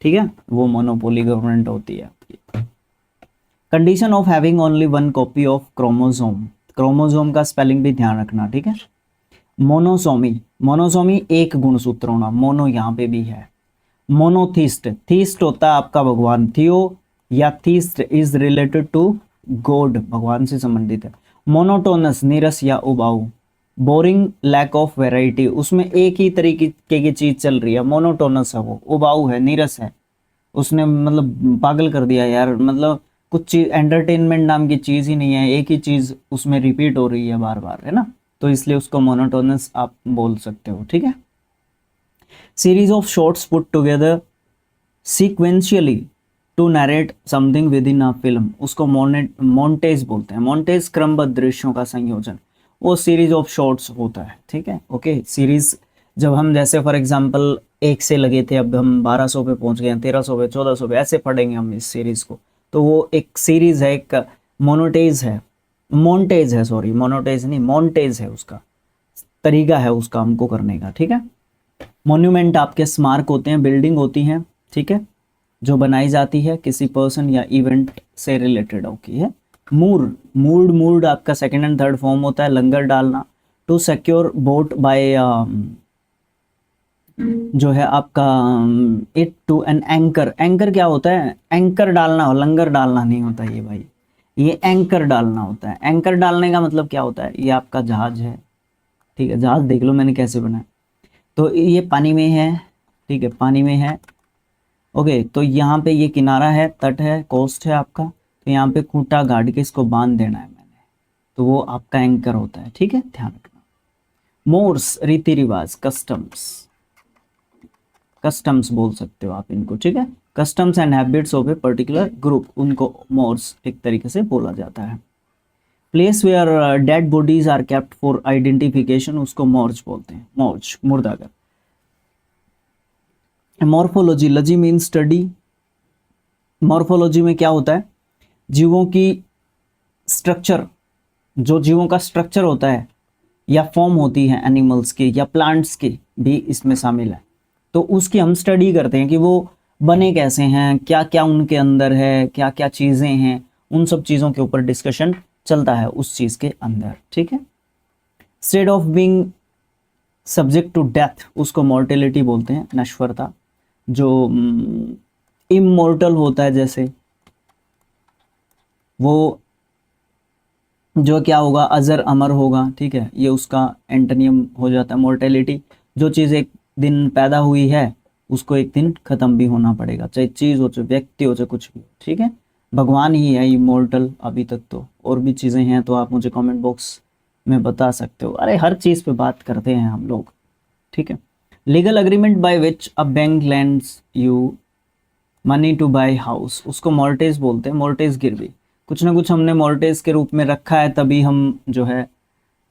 ठीक है, वो मोनोपोली गवर्नमेंट होती है आपकी। Condition of having only one copy of chromosome, chromosome का स्पेलिंग भी ध्यान रखना, ठीक है। मोनोसोमी, मोनोसोमी एक गुणसूत्र होना, मोनो यहाँ पे भी है। मोनोथीस्ट, थीस्ट होता है आपका भगवान, थियो या theist is related to God, भगवान से संबंधित है। मोनोटोनस नीरस या उबाऊ। बोरिंग लैक ऑफ वैरायटी, उसमें एक ही तरीके की चीज चल रही है, मोनोटोनस है, वो उबाऊ है, नीरस है, उसने मतलब पागल कर दिया यार, मतलब कुछ चीज एंटरटेनमेंट नाम की चीज ही नहीं है, एक ही चीज उसमें रिपीट हो रही है बार बार, है ना, तो इसलिए उसको मोनोटोनस आप बोल सकते हो, ठीक है। Series of shorts put together, sequentially to narrate something within a film, उसको मोन्टेज बोलते हैं। मोन्टेज क्रमबद्ध दृश्यों का संयोजन, वो सीरीज ऑफ शॉर्ट्स होता है, ठीक है। ओके, सीरीज जब हम जैसे फॉर एग्जांपल 1 से लगे थे, अब हम 1200 पे पहुंच गए हैं, 1300 पे, 1400 पे, ऐसे पढ़ेंगे हम इस सीरीज को, तो वो एक सीरीज है, एक मोनोटेज है, मोन्टेज है, सॉरी मोनोटेज नहीं, मोन्टेज है, उसका तरीका है उस काम को करने का, ठीक है। मॉन्यूमेंट आपके स्मारक होते हैं, बिल्डिंग होती हैं, ठीक है, जो बनाई जाती है किसी पर्सन या इवेंट से रिलेटेड होती है। मूड आपका सेकंड एंड थर्ड फॉर्म होता है, लंगर डालना। टू सिक्योर बोट बाय जो है आपका it to an anchor, anchor क्या होता है, एंकर डालना हो, लंगर डालना नहीं होता ये भाई, ये एंकर डालना होता है। एंकर डालने का मतलब क्या होता है, ये आपका जहाज है, ठीक है, जहाज देख लो मैंने कैसे बनाया, तो ये पानी में है, ठीक है, पानी में है। ओके, तो यहाँ पे ये किनारा है, तट है, कोस्ट है आपका, तो यहाँ पे खूंटा गाड़ के इसको बांध देना है मैंने, तो वो आपका एंकर होता है, ठीक है, ध्यान रखना। मोर्स रीति रिवाज, कस्टम्स, कस्टम्स बोल सकते हो आप इनको, ठीक है। Customs and habits of a particular group, उनको मोर्स एक तरीके से बोला जाता है। Place where dead bodies are kept for identification, उसको मॉर्ज बोलते हैं, मॉर्ज मुर्दाघर। Morphology, logy mean study. Morphology में क्या होता है, जीवों की स्ट्रक्चर, जो जीवों का स्ट्रक्चर होता है या फॉर्म होती है एनिमल्स की या प्लांट्स की भी इसमें शामिल है, तो उसकी हम स्टडी करते हैं कि वो बने कैसे हैं, क्या क्या उनके अंदर है, क्या क्या चीज़ें हैं, उन सब चीज़ों के ऊपर डिस्कशन चलता है उस चीज़ के अंदर, ठीक है। State of being subject to death, उसको मॉर्टेलिटी बोलते हैं, नश्वरता। जो इमोर्टल होता है, जैसे वो जो क्या होगा, अजर अमर होगा, ठीक है, ये उसका एंटोनियम हो जाता है मॉर्टेलिटी। जो चीज़ एक दिन पैदा हुई है उसको एक दिन खत्म भी होना पड़ेगा, चाहे चीज़ हो, चाहे व्यक्ति हो, चाहे कुछ भी, ठीक है। भगवान ही है इमोर्टल अभी तक, तो और भी चीज़ें हैं तो आप मुझे कमेंट बॉक्स में बता सकते हो। अरे हर चीज़ पे बात करते हैं हम लोग, ठीक है। Legal agreement by which a bank lends you money to buy house, उसको मॉर्टेज बोलते हैं, मॉर्टेज गिरवी। कुछ ना कुछ हमने मॉर्टेज के रूप में रखा है, तभी हम जो है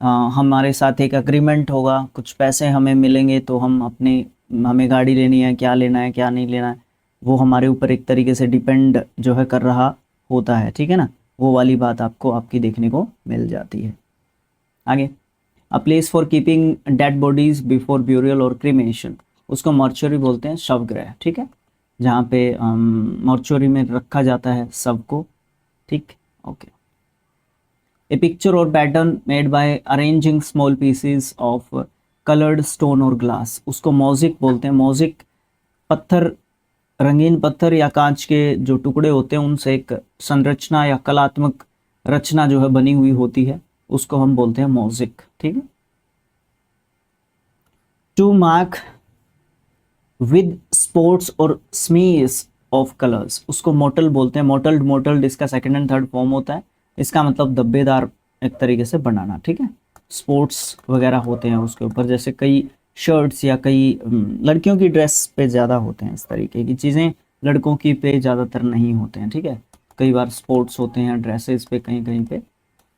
हमारे साथ एक अग्रीमेंट होगा, कुछ पैसे हमें मिलेंगे तो हम अपने, हमें गाड़ी लेनी है, क्या लेना है क्या नहीं लेना है, वो हमारे ऊपर एक तरीके से डिपेंड जो है कर रहा होता है, ठीक है ना। वो वाली बात आपको आपकी देखने को मिल जाती है। आगे, a place for keeping dead bodies before burial और क्रीमेशन, उसको मॉर्चुरी बोलते हैं, शवगृह, ठीक है, जहाँ पे मॉर्चुरी में रखा जाता है शव को, ठीक, ओके। ए पिक्चर और pattern made by arranging small pieces of coloured stone और ग्लास, उसको मोज़ेक बोलते हैं। मोज़ेक पत्थर, रंगीन पत्थर या कांच के जो टुकड़े होते हैं उनसे एक संरचना या कलात्मक रचना जो है बनी हुई होती है, उसको हम बोलते हैं मोज़ेक, ठीक है। टू मार्क विद स्पॉट्स और स्मीयर्स ऑफ कलर्स, उसको मोटल बोलते हैं। मोटल्ड, मोटल्ड इसका सेकंड एंड थर्ड फॉर्म होता है, इसका मतलब धब्बेदार एक तरीके से बनाना, ठीक है। स्पोर्ट्स वगैरह होते हैं उसके ऊपर, जैसे कई शर्ट्स या कई लड़कियों की ड्रेस पे ज़्यादा होते हैं इस तरीके की चीज़ें, लड़कों की पे ज़्यादातर नहीं होते हैं, ठीक है। कई बार स्पोर्ट्स होते हैं ड्रेसेस पे कहीं कहीं पे,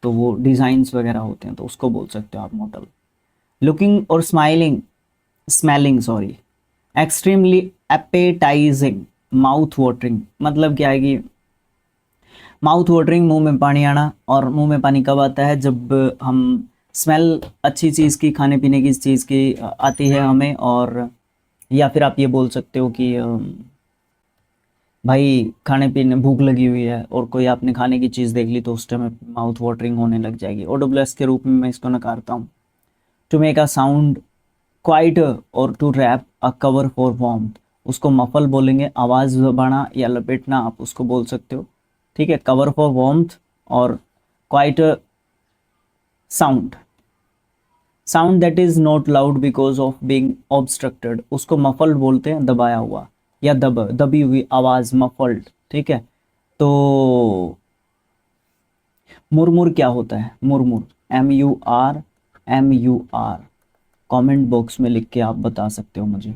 तो वो डिज़ाइंस वगैरह होते हैं, तो उसको बोल सकते हो आप मोटल। लुकिंग और smiling, smelling sorry, extremely appetising, mouth watering, मतलब क्या है कि माउथ वाटरिंग, मुंह में पानी आना। और मुंह में पानी कब आता है, जब हम स्मेल अच्छी चीज़ की, खाने पीने की चीज़ की आती है हमें, और या फिर आप ये बोल सकते हो कि भाई खाने पीने भूख लगी हुई है और कोई आपने खाने की चीज़ देख ली तो उस टाइम माउथ वाटरिंग होने लग जाएगी। ओडोब्लेस के रूप में मैं इसको नकारता हूँ। To make a sound quiet और to wrap a cover for warmth, उसको मफल बोलेंगे, आवाज़ दबाना या लपेटना आप उसको बोल सकते हो, ठीक है। कवर फॉर वार्मथ और quite sound, sound that is not loud because of being obstructed, उसको मफल्ड बोलते हैं, दबाया हुआ या दबी हुई आवाज़, मफल्ड, ठीक है। तो मुरमुर क्या होता है, मुरमुर, MUR, कमेंट बॉक्स में लिख के आप बता सकते हो मुझे।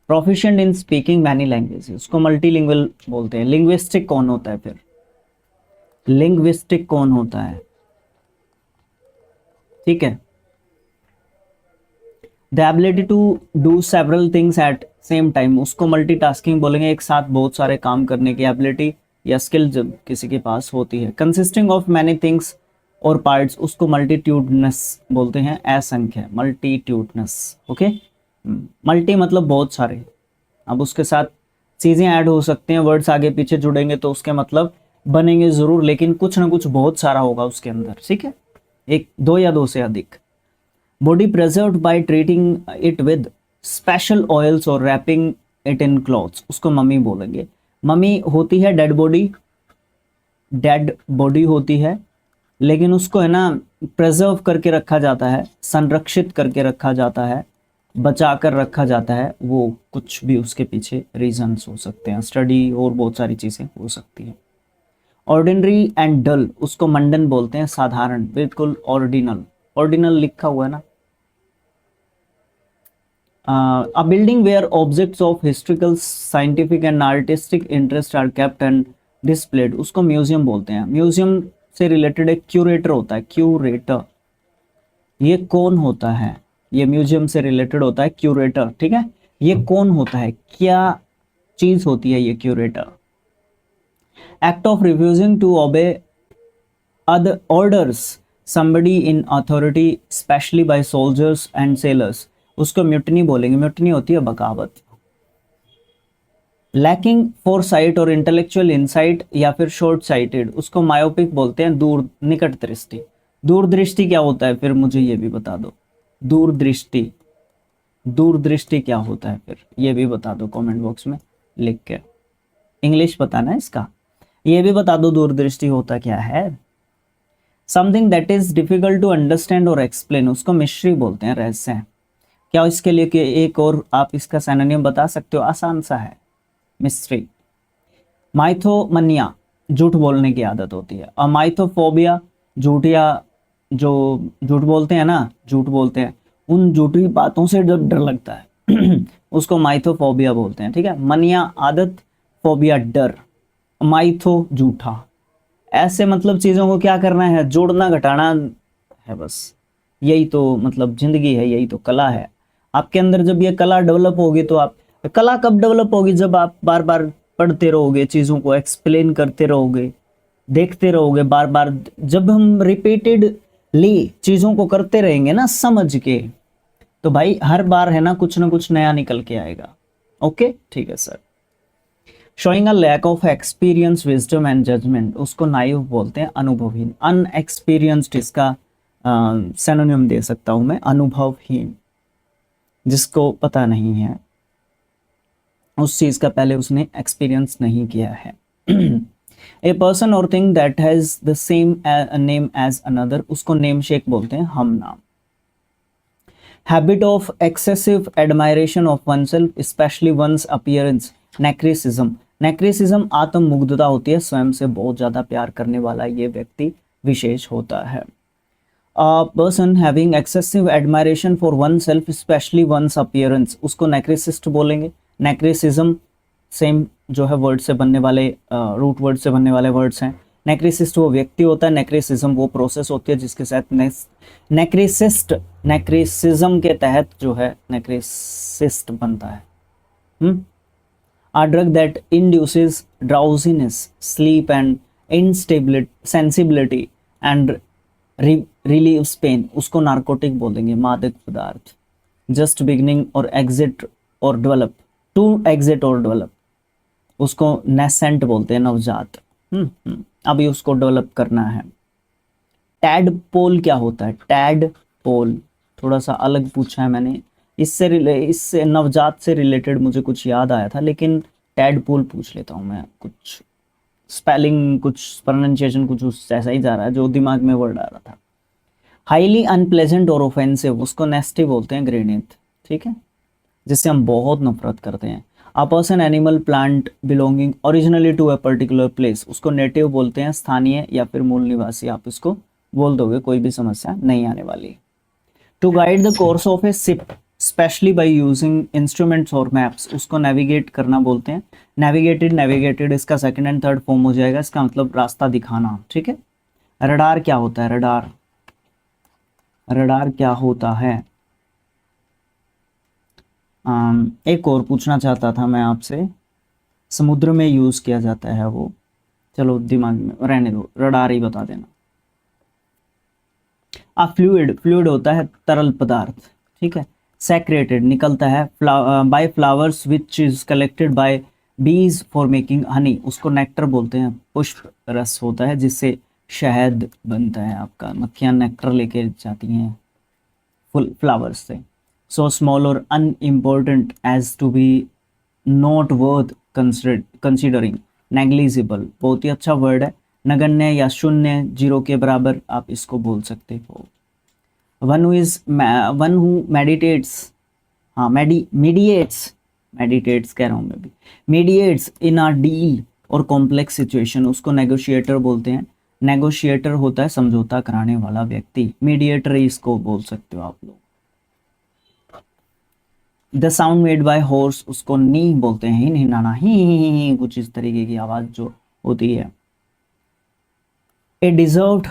Proficient in speaking many language, उसको मल्टीलिंगुअल बोलते हैं। लिंग्विस्टिक कौन होता है फिर? लिंग्विस्टिक कौन होता है? ठीक है, the ability to do several things at same time, उसको मल्टीटास्किंग बोलेंगे, एक साथ बहुत सारे काम करने की एबिलिटी या स्किल जब किसी के पास होती है। कंसिस्टिंग ऑफ मैनी थिंग्स और पार्ट्स, उसको मल्टीट्यूडनस बोलते हैं, असंख्य, मल्टीट्यूडनस। ओके, मल्टी मतलब बहुत सारे, अब उसके साथ चीज़ें ऐड हो सकते हैं, वर्ड्स आगे पीछे जुड़ेंगे तो उसके मतलब बनेंगे ज़रूर, लेकिन कुछ ना कुछ बहुत सारा होगा उसके अंदर। ठीक है, एक दो या दो से अधिक। Body preserved by treating it with special oils और रैपिंग इट इन क्लॉथ्स, उसको मम्मी बोलेंगे। मम्मी होती है डेड बॉडी, डेड बॉडी होती है, लेकिन उसको है ना प्रिजर्व करके रखा जाता है, संरक्षित करके रखा जाता है, बचा कर रखा जाता है। वो कुछ भी उसके पीछे रीजंस हो सकते हैं, स्टडी और बहुत सारी चीज़ें हो सकती हैं। ऑर्डिनरी एंड डल, उसको मंडन बोलते हैं, साधारण, बिल्कुल ऑर्डिनल, ऑर्डिनल लिखा हुआ है ना। A building where objects of historical, scientific and artistic interest are kept and displayed, उसको म्यूजियम बोलते हैं। म्यूजियम से रिलेटेड एक क्यूरेटर होता है, क्यूरेटर, ये कौन होता है? ये म्यूजियम से रिलेटेड होता है क्यूरेटर। ठीक है, ये कौन होता है, क्या चीज होती है ये curator? Act of refusing to obey other orders somebody in authority especially by soldiers and sailors, उसको म्यूटनी बोलेंगे। म्यूटनी होती है बगावत। लैकिंग फोरसाइट और इंटेलेक्चुअल इंसाइट या फिर शॉर्ट साइटेड, उसको मायोपिक बोलते हैं, दूर निकट दृष्टि। दूरदृष्टि क्या होता है फिर, मुझे ये भी बता दो। दूरदृष्टि, दूरदृष्टि क्या होता है फिर, ये भी बता दो कमेंट बॉक्स में लिख के। इंग्लिश पता ना इसका, ये भी बता दो दूरदृष्टि होता क्या है। Something that is difficult to understand और एक्सप्लेन, उसको मिस्ट्री बोलते हैं, रहस्य। क्या इसके लिए कि एक और आप इसका सिनोनिम बता सकते हो? आसान सा है, मिस्ट्री। माइथोमनिया, झूठ बोलने की आदत होती है। और माइथोफोबिया, झूठिया, जो झूठ बोलते हैं ना, झूठ बोलते हैं, उन झूठी बातों से जब डर लगता है उसको माइथोफोबिया बोलते हैं। ठीक है, मनिया आदत, फोबिया डर, माइथो झूठा। ऐसे मतलब चीज़ों को क्या करना है, जोड़ना घटाना है बस, यही तो मतलब जिंदगी है, यही तो कला है। आपके अंदर जब ये कला डेवलप होगी तो आप, कला कब डेवलप होगी, जब आप बार बार पढ़ते रहोगे, चीज़ों को एक्सप्लेन करते रहोगे, देखते रहोगे बार बार। जब हम रिपीटेडली चीज़ों को करते रहेंगे ना समझ के, तो भाई हर बार है ना कुछ नया निकल के आएगा। ओके, ठीक है sir. Showing a lack of experience, wisdom and judgement, उसको नाइव बोलते हैं, अनुभवहीन। अनएक्सपीरियंस्ड इसका सिनोनिम दे सकता हूं मैं, अनुभवहीन, जिसको पता नहीं है उस चीज का, पहले उसने एक्सपीरियंस नहीं किया है। ए पर्सन और thing that has the same name as another, उसको नेम शेक बोलते हैं, हम नाम। Habit of excessive admiration of oneself especially one's appearance, narcissism. Narcissism आत्ममुग्धता होती है, स्वयं से बहुत ज्यादा प्यार करने वाला ये व्यक्ति विशेष होता है। A person having excessive admiration for oneself, especially one's appearance, उसको नेक्रिसिस्ट बोलेंगे। नेक्रिसिज्म सेम जो है वर्ड से बनने वाले, रूट वर्ड से बनने वाले वर्ड्स हैं। नेक्रिसिस्ट वो व्यक्ति होता है, नेक्रिसिज्म वो प्रोसेस होती है जिसके साथ नेक्रिसिस्ट, नेक्रिसिज्म के तहत जो है नेक्रिसिस्ट बनता है। A drug that induces drowsiness, sleep and instability, sensibility and relieves pain, उसको नार्कोटिक बोलेंगे, मादक पदार्थ। जस्ट बिगिनिंग और एग्जिट और डेवलप, टू एग्जिट और डेवलप, उसको नेसेंट बोलते हैं, नवजात। अभी उसको डेवलप करना है। टैडपोल क्या होता है? टैडपोल थोड़ा सा अलग पूछा है मैंने, इससे नवजात से रिलेटेड मुझे कुछ याद आया था, लेकिन टैडपोल पूछ लेता हूँ मैं। कुछ स्पेलिंग, कुछ प्रोनाउंसिएशन कुछ ऐसा ही जा रहा है जो दिमाग में वर्ड आ रहा था। हाईली अनप्लेजेंट और ऑफेंसिव, उसको नेस्टी बोलते हैं, घृणित। ठीक है, जिससे हम बहुत नफरत करते हैं। A person, animal, plant belonging originally to a particular place, उसको नेटिव बोलते हैं, स्थानीय या फिर मूल निवासी। आप इसको बोल दोगे, कोई भी समस्या नहीं आने वाली। To guide the course of a ship, especially by using instruments और मैप्स, उसको नेविगेट करना बोलते हैं। नेविगेटेड इसका सेकंड एंड थर्ड फॉर्म हो जाएगा, इसका मतलब रास्ता दिखाना, ठीक है। रडार क्या होता है? रडार, रडार क्या होता है? एक और पूछना चाहता था मैं आपसे, समुद्र में यूज किया जाता है वो, चलो दिमाग में रहने दो, रडार ही बता देना। फ्लूइड, फ्लूइड होता है तरल पदार्थ, ठीक है। सेक्रेटेड निकलता है by flowers which is collected by bees for making honey, उसको नेक्टर बोलते हैं। पुष्प रस होता है जिससे शहद बनता है, आपका मक्खियाँ नेक्टर लेके जाती हैं फुल फ्लावर्स से। सो स्मॉल और unimportant as to be not worth considering, negligible, बहुत ही अच्छा वर्ड है। नगण्य या शून्य, जीरो के बराबर आप इसको बोल सकते हो। वन हु मेडिटेट्स, हाँ मीडिएट्स, मेडिटेट्स कह रहा हूँ मैं भी, मीडिएट्स इन अ डील और कॉम्प्लेक्स सिचुएशन, उसको नेगोशिएटर बोलते हैं। नेगोशिएटर होता है समझौता कराने वाला व्यक्ति, मीडिएटर इसको बोल सकते हो आप लोग। The sound made by horse, उसको नी बोलते हैं, ही नाना ही कुछ इस तरीके की आवाज जो होती है। A deserved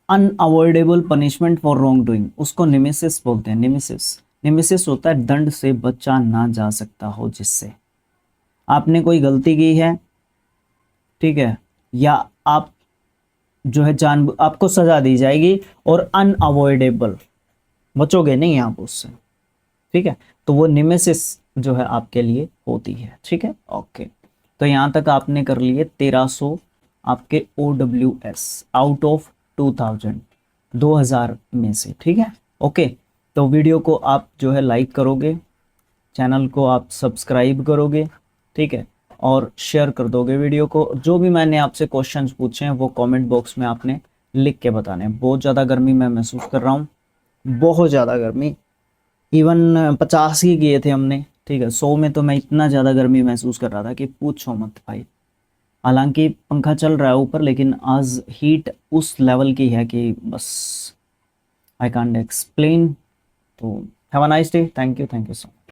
unavoidable punishment for wrongdoing, उसको निमेसिस बोलते हैं। निमेसिस, निमेसिस होता है दंड से बचा ना जा सकता हो, जिससे आपने कोई गलती की है, ठीक है, या आप जो है जान आपको सजा दी जाएगी, और अनअवॉइडेबल, बचोगे नहीं आप उससे, ठीक है, तो वो निमेसिस जो है आपके लिए होती है, ठीक है। ओके, तो यहाँ तक आपने कर लिए 1300 आपके OWS आउट ऑफ 2000 में से, ठीक है। ओके, तो वीडियो को आप जो है लाइक करोगे, चैनल को आप सब्सक्राइब करोगे, ठीक है, और शेयर कर दोगे वीडियो को। जो भी मैंने आपसे क्वेश्चंस पूछे हैं वो कमेंट बॉक्स में आपने लिख के बताने हैं। बहुत ज़्यादा गर्मी मैं महसूस कर रहा हूँ, बहुत ज़्यादा गर्मी, इवन 50 ही किए थे हमने, ठीक है, 100 में तो मैं इतना ज़्यादा गर्मी महसूस कर रहा था कि पूछो मत भाई। हालांकि पंखा चल रहा है ऊपर, लेकिन आज हीट उस लेवल की है कि बस आई कांट एक्सप्लेन। तो have a nice day, thank you so much.